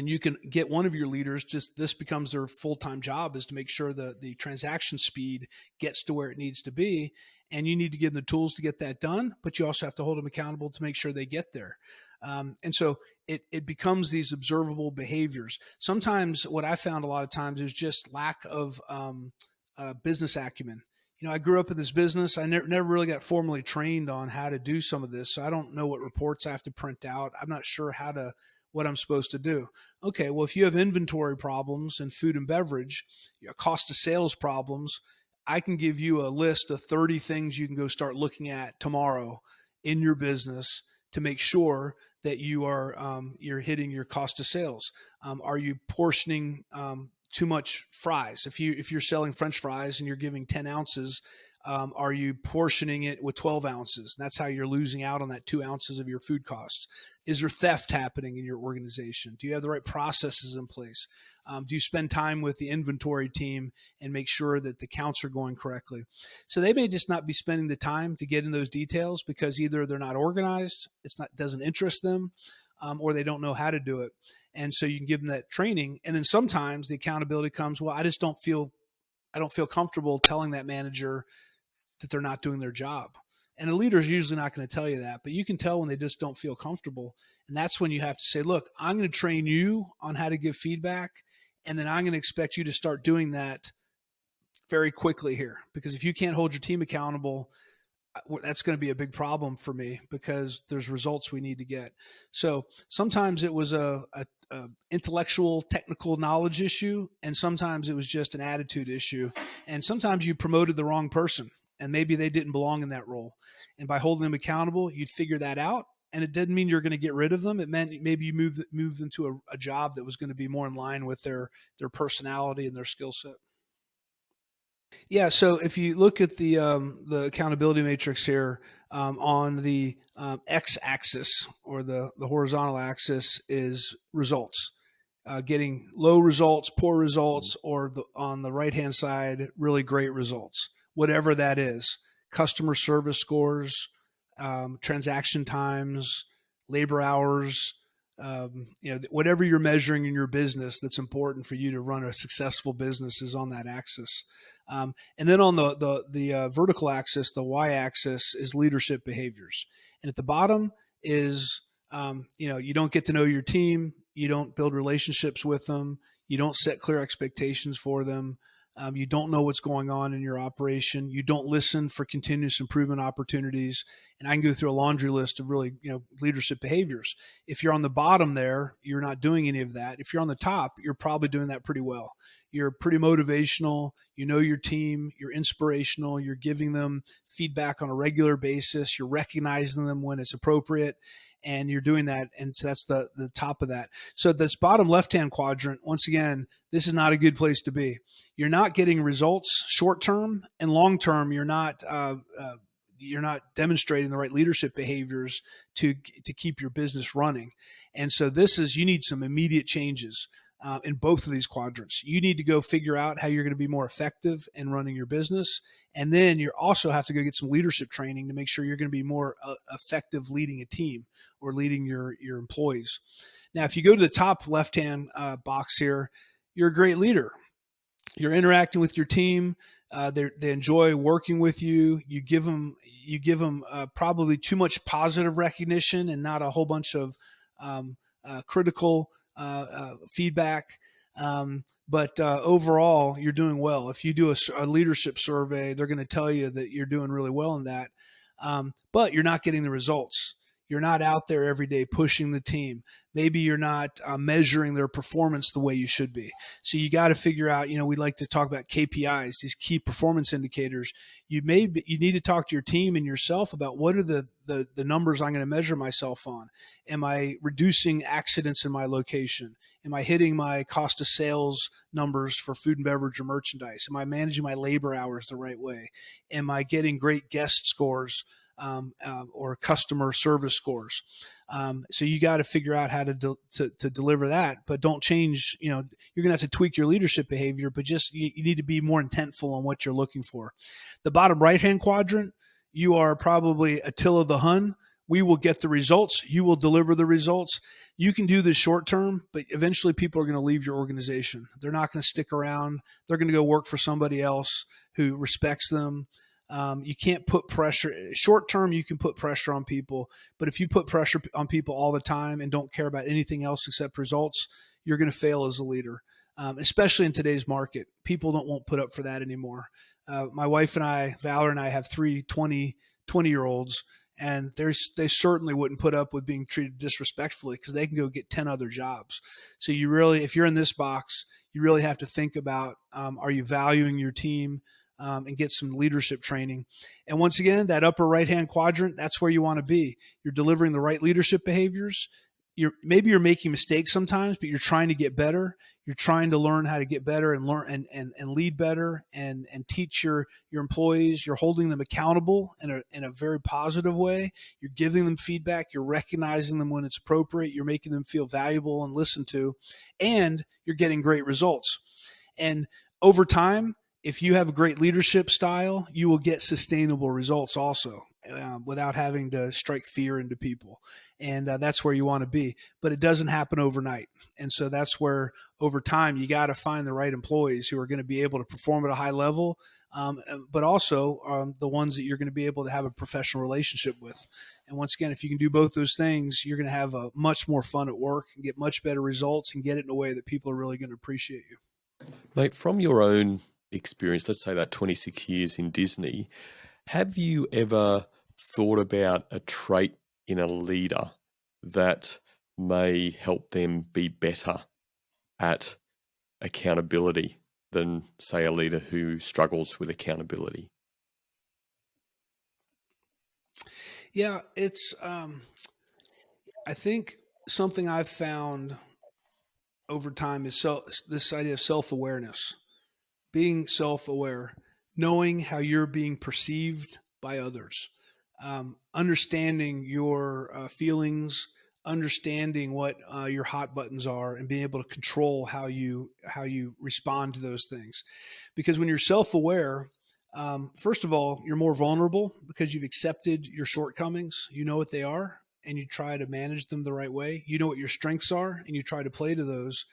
you can get one of your leaders, just this becomes their full-time job, is to make sure that the transaction speed gets to where it needs to be. And you need to give them the tools to get that done, but you also have to hold them accountable to make sure they get there. And so it becomes these observable behaviors. Sometimes what I found a lot of times is just lack of business acumen. I grew up in this business. I never really got formally trained on how to do some of this. So I don't know what reports I have to print out. I'm not sure what I'm supposed to do. Okay, well, if you have inventory problems in food and beverage, cost of sales problems, I can give you a list of 30 things you can go start looking at tomorrow in your business to make sure that you're hitting your cost of sales. Are you portioning too much fries? If you're selling French fries and you're giving 10 ounces, are you portioning it with 12 ounces? And that's how you're losing out on that 2 ounces of your food costs. Is there theft happening in your organization? Do you have the right processes in place? Do you spend time with the inventory team and make sure that the counts are going correctly? So they may just not be spending the time to get in those details because either they're not organized, doesn't interest them, or they don't know how to do it. And so you can give them that training. And then sometimes the accountability comes, well, I don't feel comfortable telling that manager that they're not doing their job. And a leader is usually not going to tell you that, but you can tell when they just don't feel comfortable. And that's when you have to say, look, I'm going to train you on how to give feedback. And then I'm going to expect you to start doing that very quickly here, because if you can't hold your team accountable, that's going to be a big problem for me because there's results we need to get. So sometimes it was a intellectual, technical knowledge issue, and sometimes it was just an attitude issue. And sometimes you promoted the wrong person, and maybe they didn't belong in that role. And by holding them accountable, you'd figure that out. And it didn't mean you're going to get rid of them. It meant maybe you move them to a job that was going to be more in line with their personality and their skill set. Yeah, so if you look at the accountability matrix here, on the x-axis, or the horizontal axis, is results. Getting low results, poor results, or on the right-hand side, really great results, whatever that is. Customer service scores, transaction times, labor hours, whatever you're measuring in your business that's important for you to run a successful business is on that axis. And then on the vertical axis, the y-axis, is leadership behaviors. And at the bottom is, you don't get to know your team. You don't build relationships with them. You don't set clear expectations for them. You don't know what's going on in your operation. You don't listen for continuous improvement opportunities. And I can go through a laundry list of really, leadership behaviors. If you're on the bottom there, you're not doing any of that. If you're on the top, you're probably doing that pretty well. You're pretty motivational. You know your team. You're inspirational. You're giving them feedback on a regular basis. You're recognizing them when it's appropriate. And you're doing that. And so that's the top of that. So this bottom left-hand quadrant, once again, this is not a good place to be. You're not getting results short-term, and long-term, you're not demonstrating the right leadership behaviors to keep your business running. And so you need some immediate changes in both of these quadrants. You need to go figure out how you're going to be more effective in running your business. And then you also have to go get some leadership training to make sure you're going to be more effective leading a team or leading your employees. Now, if you go to the top left-hand box here, you're a great leader. You're interacting with your team. They enjoy working with you. You give them probably too much positive recognition and not a whole bunch of critical feedback. But overall, you're doing well. If you do a leadership survey, they're going to tell you that you're doing really well in that. But you're not getting the results. You're not out there every day pushing the team. Maybe you're not measuring their performance the way you should be. So you got to figure out, we like to talk about KPIs, these key performance indicators. You need to talk to your team and yourself about what are the numbers I'm going to measure myself on. Am I reducing accidents in my location? Am I hitting my cost of sales numbers for food and beverage or merchandise? Am I managing my labor hours the right way? Am I getting great guest scores? or customer service scores. So you got to figure out how to deliver that, but don't change. You're going to have to tweak your leadership behavior, but just you need to be more intentful on what you're looking for. The bottom right-hand quadrant, you are probably Attila the Hun. We will get the results. You will deliver the results. You can do this short term, but eventually people are going to leave your organization. They're not going to stick around. They're going to go work for somebody else who respects them. You can't put pressure. Short term, you can put pressure on people, but if you put pressure on people all the time and don't care about anything else except results, you're going to fail as a leader, especially in today's market. People won't put up for that anymore. My wife and I, Valerie and I, have 3 20-year-olds, and they certainly wouldn't put up with being treated disrespectfully because they can go get 10 other jobs. So you really, if you're in this box, you really have to think about, are you valuing your team, and get some leadership training. And once again, that upper right-hand quadrant, that's where you want to be. You're delivering the right leadership behaviors. Maybe you're making mistakes sometimes, but you're trying to get better. You're trying to learn how to get better and learn and lead better and teach your employees. You're holding them accountable in a very positive way. You're giving them feedback. You're recognizing them when it's appropriate. You're making them feel valuable and listened to, and you're getting great results. And over time, if you have a great leadership style, you will get sustainable results also, without having to strike fear into people. And that's where you want to be. But it doesn't happen overnight. And so that's where over time you got to find the right employees who are going to be able to perform at a high level, but also the ones that you're going to be able to have a professional relationship with. And once again, if you can do both those things, you're going to have a much more fun at work and get much better results and get it in a way that people are really going to appreciate you. Mate, from your own experience, let's say that 26 years in Disney, have you ever thought about a trait in a leader that may help them be better at accountability than, say, a leader who struggles with accountability? Yeah, it's, I think something I've found over time is this idea of self-awareness, being self-aware, knowing how you're being perceived by others, understanding your feelings, understanding what your hot buttons are, and being able to control how you respond to those things. Because when you're self-aware, first of all, you're more vulnerable because you've accepted your shortcomings. You know what they are, and you try to manage them the right way. You know what your strengths are, and you try to play to those.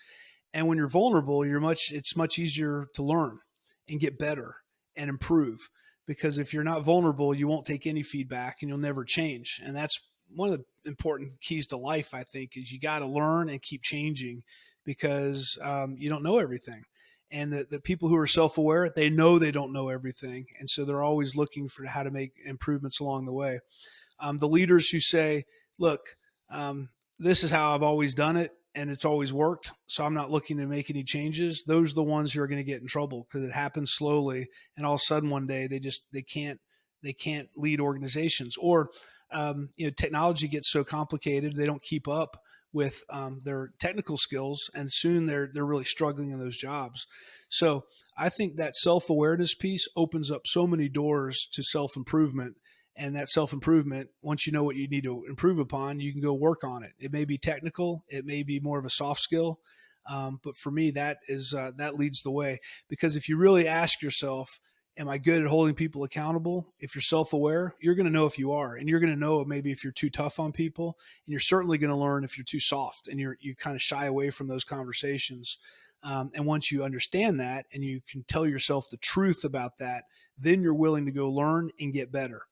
And when you're vulnerable, it's much easier to learn and get better and improve. Because if you're not vulnerable, you won't take any feedback and you'll never change. And that's one of the important keys to life, I think, is you got to learn and keep changing because you don't know everything. And the people who are self-aware, they know they don't know everything. And so they're always looking for how to make improvements along the way. The leaders who say, look, this is how I've always done it and it's always worked, so I'm not looking to make any changes. Those are the ones who are going to get in trouble because it happens slowly, and all of a sudden one day they can't lead organizations. Or technology gets so complicated they don't keep up with their technical skills, and soon they're really struggling in those jobs. So I think that self-awareness piece opens up so many doors to self-improvement. And that self-improvement, once you know what you need to improve upon, you can go work on it. It may be technical, it may be more of a soft skill, but for me, that leads the way. Because if you really ask yourself, am I good at holding people accountable? If you're self-aware, you're going to know if you are, and you're going to know maybe if you're too tough on people, and you're certainly going to learn if you're too soft and you kind of shy away from those conversations. And once you understand that and you can tell yourself the truth about that, then you're willing to go learn and get better.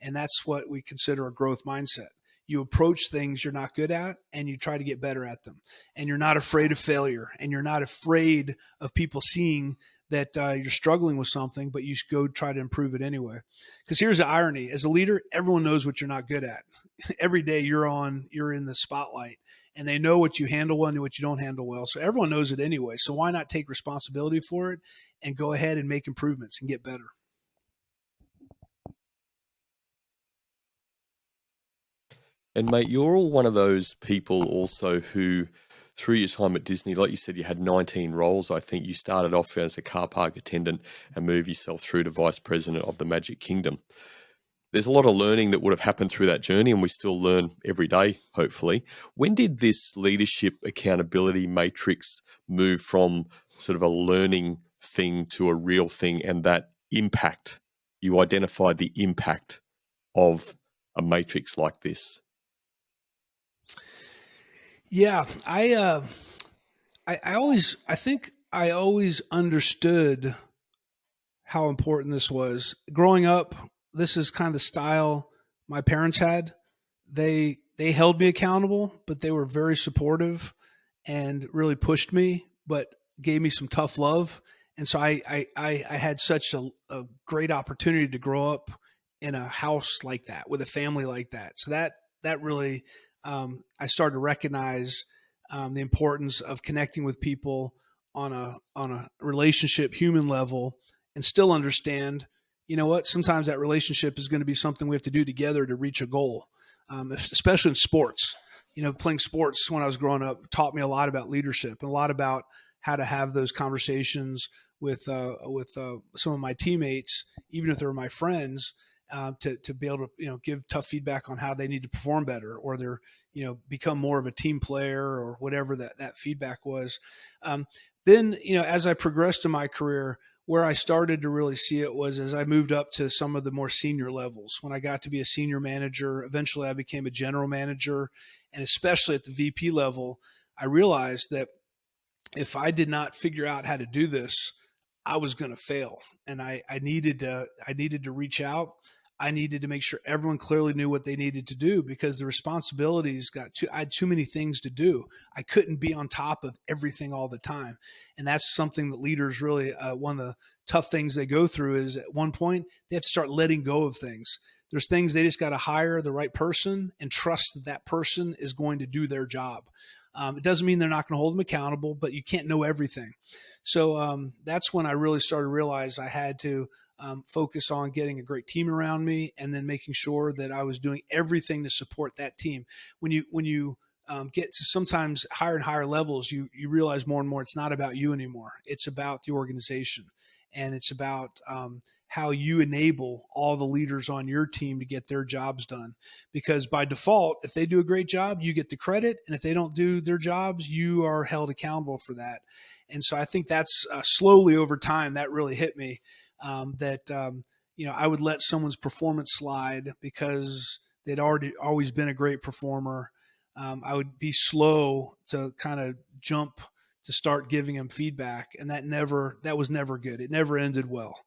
And that's what we consider a growth mindset. You approach things you're not good at and you try to get better at them. And you're not afraid of failure, and you're not afraid of people seeing that you're struggling with something, but you go try to improve it anyway. Because here's the irony. As a leader, everyone knows what you're not good at. Every day you're in the spotlight, and they know what you handle well and what you don't handle well. So everyone knows it anyway. So why not take responsibility for it and go ahead and make improvements and get better? And mate, you're all one of those people also who, through your time at Disney, like you said, you had 19 roles. I think you started off as a car park attendant and moved yourself through to Vice-President of the Magic Kingdom. There's a lot of learning that would have happened through that journey, and we still learn every day, hopefully. When did this leadership accountability matrix move from sort of a learning thing to a real thing, and that impact? You identified the impact of a matrix like this. Yeah, I think I always understood how important this was. Growing up, this is kind of the style my parents had. They held me accountable, but they were very supportive and really pushed me, but gave me some tough love. And so I had such a great opportunity to grow up in a house like that with a family like that. So that really I started to recognize the importance of connecting with people on a relationship human level, and still understand, you know what, sometimes that relationship is going to be something we have to do together to reach a goal, especially in sports. You know, playing sports when I was growing up taught me a lot about leadership and a lot about how to have those conversations with some of my teammates, even if they're my friends, to be able to, you know, give tough feedback on how they need to perform better, or they're, you know, become more of a team player, or whatever that feedback was. Then, you know, as I progressed in my career, where I started to really see it was as I moved up to some of the more senior levels. When I got to be a senior manager, eventually I became a general manager, and especially at the VP level, I realized that if I did not figure out how to do this, I was going to fail. And I needed to reach out. I needed to make sure everyone clearly knew what they needed to do, because the responsibilities I had too many things to do. I couldn't be on top of everything all the time. And that's something that leaders really, one of the tough things they go through is at one point they have to start letting go of things. There's things they just got to hire the right person and trust that that person is going to do their job. It doesn't mean they're not going to hold them accountable, but you can't know everything. So that's when I really started to realize I had to focus on getting a great team around me, and then making sure that I was doing everything to support that team. When you get to sometimes higher and higher levels, you realize more and more it's not about you anymore. It's about the organization, and it's about how you enable all the leaders on your team to get their jobs done. Because by default, if they do a great job, you get the credit, and if they don't do their jobs, you are held accountable for that. And so I think that's slowly over time that really hit me, that you know, I would let someone's performance slide because they'd already always been a great performer. I would be slow to kind of jump to start giving them feedback, and that was never good. It never ended well.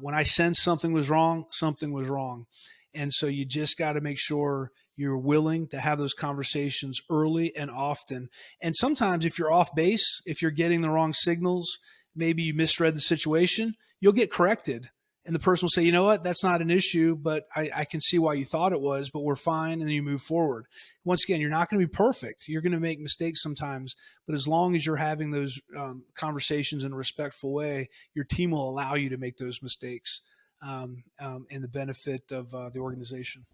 When I sensed something was wrong, something was wrong. And so you just got to make sure you're willing to have those conversations early and often. And sometimes if you're off base, if you're getting the wrong signals, maybe you misread the situation, you'll get corrected. And the person will say, you know what, that's not an issue, but I can see why you thought it was, but we're fine. And then you move forward. Once again, you're not going to be perfect. You're going to make mistakes sometimes, but as long as you're having those conversations in a respectful way, your team will allow you to make those mistakes in the benefit of the organization.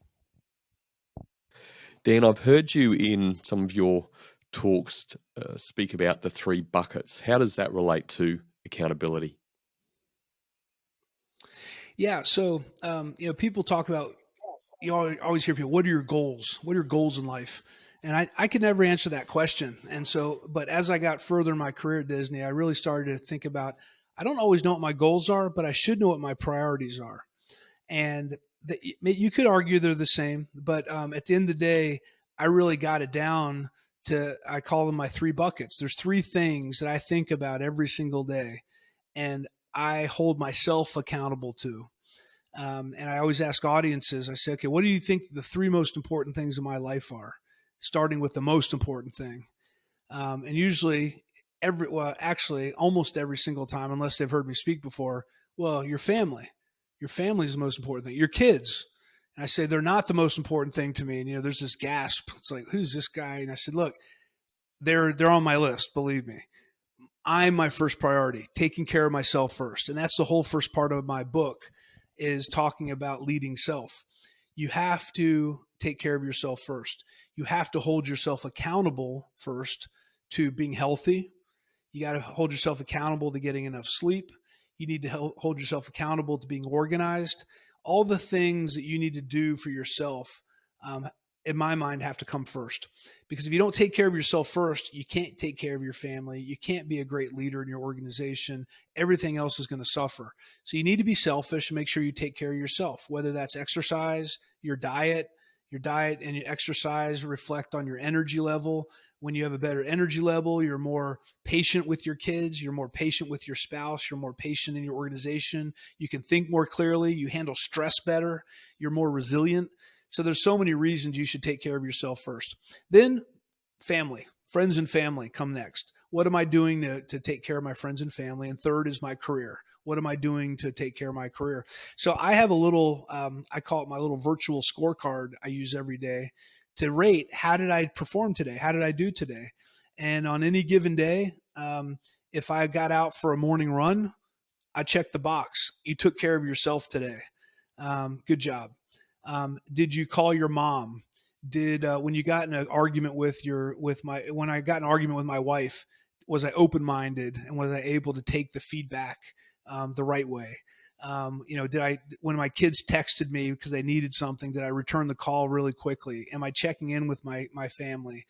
Dan, I've heard you in some of your talks speak about the three buckets. How does that relate to accountability? Yeah. So, you know, people talk about, you always hear people, what are your goals? What are your goals in life? And I could never answer that question. And so, but as I got further in my career at Disney, I really started to think about, I don't always know what my goals are, but I should know what my priorities are. And you could argue they're the same, but at the end of the day, I really got it down to, I call them my three buckets. There's three things that I think about every single day, and I hold myself accountable to. And I always ask audiences, I say, okay, what do you think the three most important things in my life are? Starting with the most important thing. And usually, well, actually, almost every single time, unless they've heard me speak before, well, your family. Your family is the most important thing. Your kids. And I say, they're not the most important thing to me. And, you know, there's this gasp. It's like, who's this guy? And I said, look, they're on my list, believe me. I'm my first priority, taking care of myself first. And that's the whole first part of my book, is talking about leading self. You have to take care of yourself first. You have to hold yourself accountable first to being healthy. You got to hold yourself accountable to getting enough sleep. You need to hold yourself accountable to being organized. all the things that you need to do for yourself, um, in my mind, have to come first. Because if you don't take care of yourself first, you can't take care of your family. You can't be a great leader in your organization. Everything else is going to suffer. So you need to be selfish and make sure you take care of yourself, whether that's exercise, your diet and your exercise reflect on your energy level. When you have a better energy level, you're more patient with your kids, you're more patient with your spouse, you're more patient in your organization. You can think more clearly, you handle stress better, you're more resilient. So there's so many reasons you should take care of yourself first. Then family, friends and family come next. What am I doing to take care of my friends and family? And third is my career. What am I doing to take care of my career? So I have a little, I call it my little virtual scorecard I use every day to rate how did I perform today? How did I do today? And on any given day, if I got out for a morning run, I checked the box. You took care of yourself today. Good job. Did you call your mom? Did when you got in an argument when I got in an argument with my wife, was I open minded and was I able to take the feedback the right way? Did I when my kids texted me because they needed something, did I return the call really quickly? Am I checking in with my family?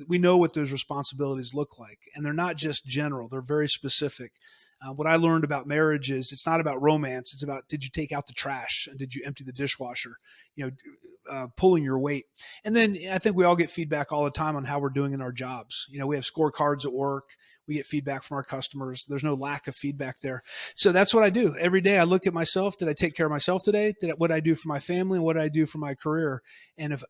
We know what those responsibilities look like, and they're not just general; they're very specific. What I learned about marriage is it's not about romance. It's about, did you take out the trash and did you empty the dishwasher? Pulling your weight. And then I think we all get feedback all the time on how we're doing in our jobs. We have scorecards at work. We get feedback from our customers. There's no lack of feedback there. So that's what I do every day. I look at myself. Did I take care of myself today? What did I do for my family? And what did I do for my career? And if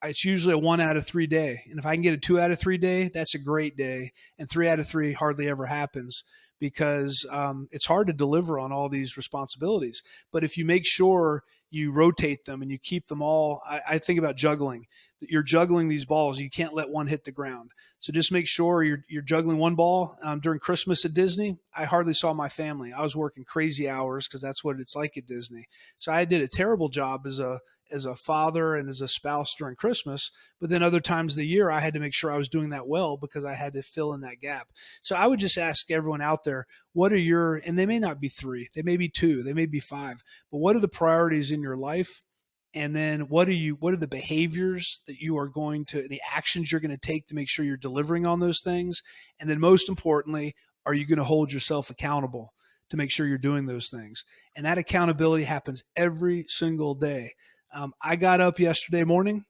it's usually a 1 out of 3 day, and if I can get a 2 out of 3 day, that's a great day. And 3 out of 3 hardly ever happens, because it's hard to deliver on all these responsibilities. But if you make sure you rotate them and you keep them all, I think about juggling. You're juggling these balls. You can't let one hit the ground. So just make sure you're juggling one ball. During Christmas at Disney, I hardly saw my family. I was working crazy hours because that's what it's like at Disney. So I did a terrible job as a father and as a spouse during Christmas. But then other times of the year, I had to make sure I was doing that well because I had to fill in that gap. So I would just ask everyone out there, what are your, and they may not be 3, they may be 2, they may be 5, but what are the priorities in your life? And then what are the behaviors that you are going to, the actions you're going to take to make sure you're delivering on those things? And then most importantly, are you going to hold yourself accountable to make sure you're doing those things? And that accountability happens every single day. I got up yesterday morning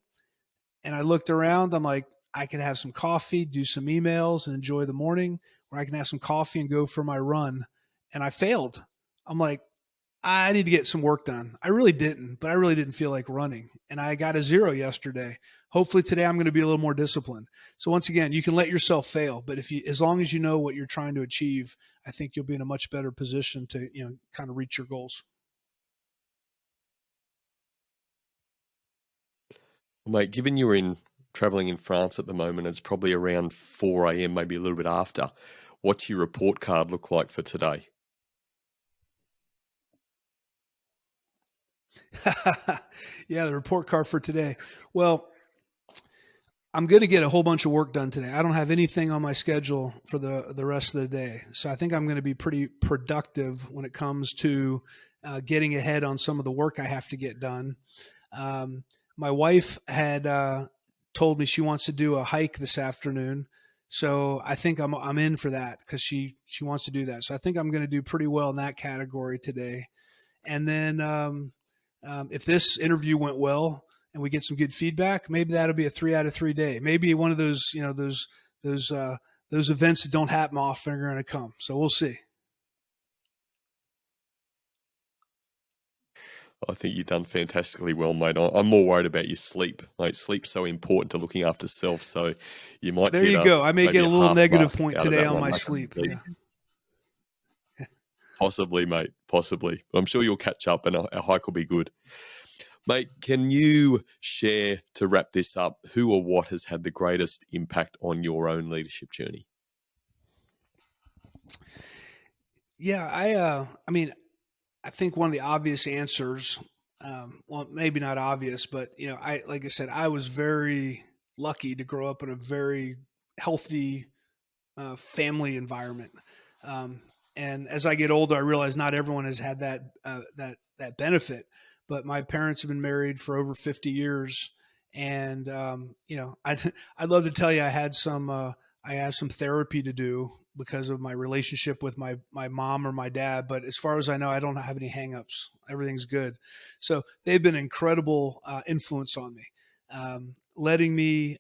and I looked around. I'm like, I can have some coffee, do some emails and enjoy the morning, or I can have some coffee and go for my run. And I failed. I'm like, I need to get some work done. I really didn't, but I really didn't feel like running. And I got a 0 yesterday. Hopefully today I'm going to be a little more disciplined. So once again, you can let yourself fail, but as long as you know what you're trying to achieve, I think you'll be in a much better position to, kind of reach your goals. Mate, given you're traveling in France at the moment, it's probably around 4 a.m., maybe a little bit after. What's your report card look like for today? Yeah, the report card for today. Well, I'm going to get a whole bunch of work done today. I don't have anything on my schedule for the rest of the day. So I think I'm going to be pretty productive when it comes to getting ahead on some of the work I have to get done. My wife had told me she wants to do a hike this afternoon. So I think I'm in for that because she wants to do that. So I think I'm going to do pretty well in that category today. And then if this interview went well and we get some good feedback, maybe that'll be a 3 out of 3 day. Maybe one of those, those events that don't happen often are going to come. So we'll see. I think you've done fantastically well, mate. I'm more worried about your sleep, mate. Sleep's so important to looking after self. So you might there you go. I may get a little negative point today on my sleep. Yeah. Possibly, mate. Possibly. I'm sure you'll catch up and our hike will be good. Mate, can you share, to wrap this up, who or what has had the greatest impact on your own leadership journey? Yeah, I think one of the obvious answers, well, maybe not obvious, but like I said, I was very lucky to grow up in a very healthy family environment. And as I get older, I realize not everyone has had that benefit. But my parents have been married for over 50 years, and I'd love to tell you I have some therapy to do because of my relationship with my mom or my dad. But as far as I know, I don't have any hangups. Everything's good. So they've been incredible influence on me, letting me,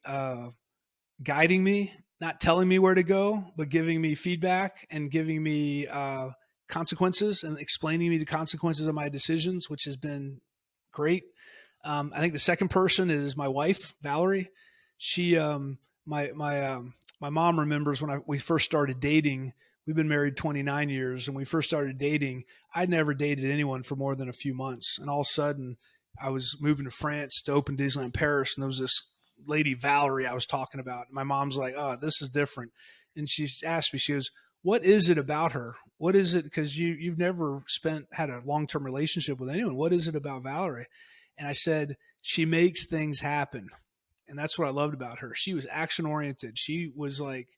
guiding me, not telling me where to go, but giving me feedback and giving me consequences and explaining me the consequences of my decisions, which has been great. I think the second person is my wife, Valerie. She, my mom remembers when we first started dating. We've been married 29 years, and we first started dating. I'd never dated anyone for more than a few months, and all of a sudden, I was moving to France to open Disneyland Paris, and there was this lady Valerie I was talking about. My mom's like, "Oh, this is different," and she asked me, she goes, "What is it about her? What is it? Because you've never had a long-term relationship with anyone. What is it about Valerie?" And I said, "She makes things happen." And that's what I loved about her. She was action oriented. She was like,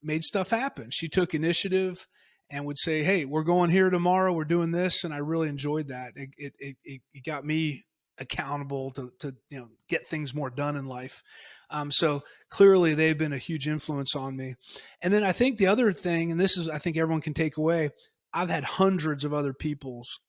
made stuff happen. She took initiative and would say, "Hey, we're going here tomorrow. We're doing this." And I really enjoyed that. It got me accountable to get things more done in life. So clearly they've been a huge influence on me. And then I think the other thing, and this is, I think everyone can take away, I've had hundreds of other people's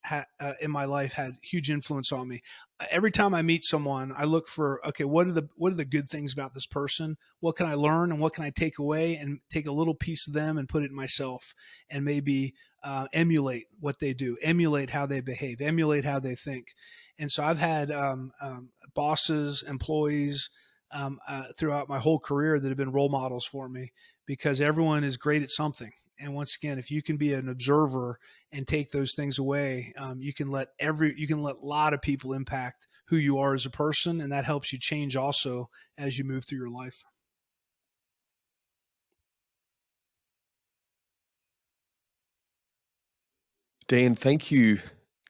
in my life had huge influence on me. Every time I meet someone, I look for, okay, what are the good things about this person? What can I learn, and what can I take away and take a little piece of them and put it in myself, and maybe emulate what they do, emulate how they behave, emulate how they think. And so I've had bosses, employees throughout my whole career that have been role models for me, because everyone is great at something. And once again, if you can be an observer and take those things away, you can let a lot of people impact who you are as a person, and that helps you change also as you move through your life. Dan, thank you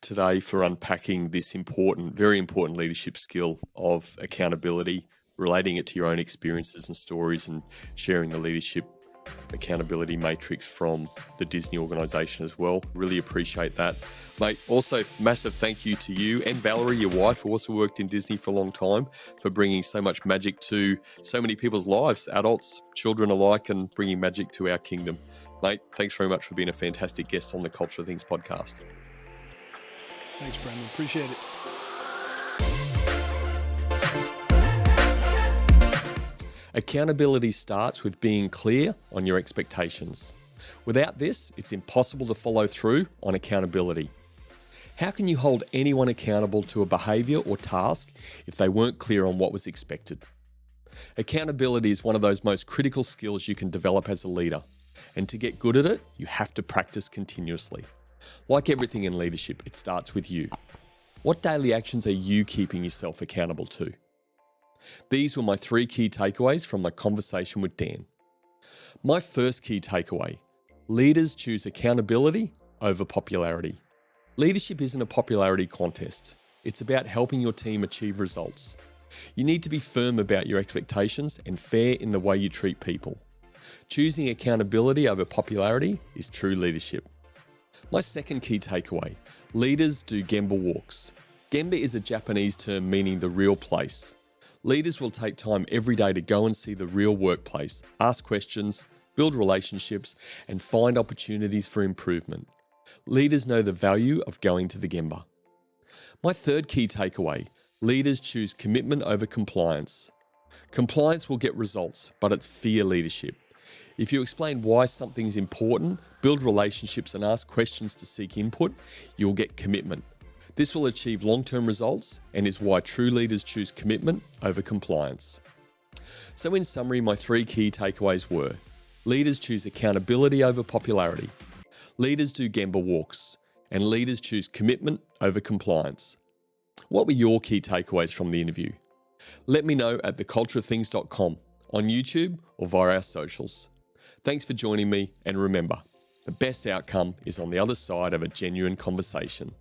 today for unpacking this important, very important leadership skill of accountability, relating it to your own experiences and stories, and sharing the leadership accountability matrix from the Disney organization as well. Really appreciate that. Mate, also massive thank you to you and Valerie, your wife, who also worked in Disney for a long time, for bringing so much magic to so many people's lives, adults, children alike, and bringing magic to our kingdom. Mate, thanks very much for being a fantastic guest on the Culture of Things podcast. Thanks, Brendan. Appreciate it. Accountability starts with being clear on your expectations. Without this, it's impossible to follow through on accountability. How can you hold anyone accountable to a behaviour or task if they weren't clear on what was expected? Accountability is one of those most critical skills you can develop as a leader. And to get good at it, you have to practice continuously. Like everything in leadership, it starts with you. What daily actions are you keeping yourself accountable to? These were my 3 key takeaways from my conversation with Dan. My first key takeaway: leaders choose accountability over popularity. Leadership isn't a popularity contest. It's about helping your team achieve results. You need to be firm about your expectations and fair in the way you treat people. Choosing accountability over popularity is true leadership. My second key takeaway: leaders do Gemba walks. Gemba is a Japanese term meaning the real place. Leaders will take time every day to go and see the real workplace, ask questions, build relationships, and find opportunities for improvement. Leaders know the value of going to the Gemba. My third key takeaway: leaders choose commitment over compliance. Compliance will get results, but it's fear leadership. If you explain why something's important, build relationships, and ask questions to seek input, you'll get commitment. This will achieve long-term results and is why true leaders choose commitment over compliance. So in summary, my 3 key takeaways were: leaders choose accountability over popularity, leaders do Gemba walks, and leaders choose commitment over compliance. What were your key takeaways from the interview? Let me know at thecultureofthings.com, on YouTube, or via our socials. Thanks for joining me, and remember, the best outcome is on the other side of a genuine conversation.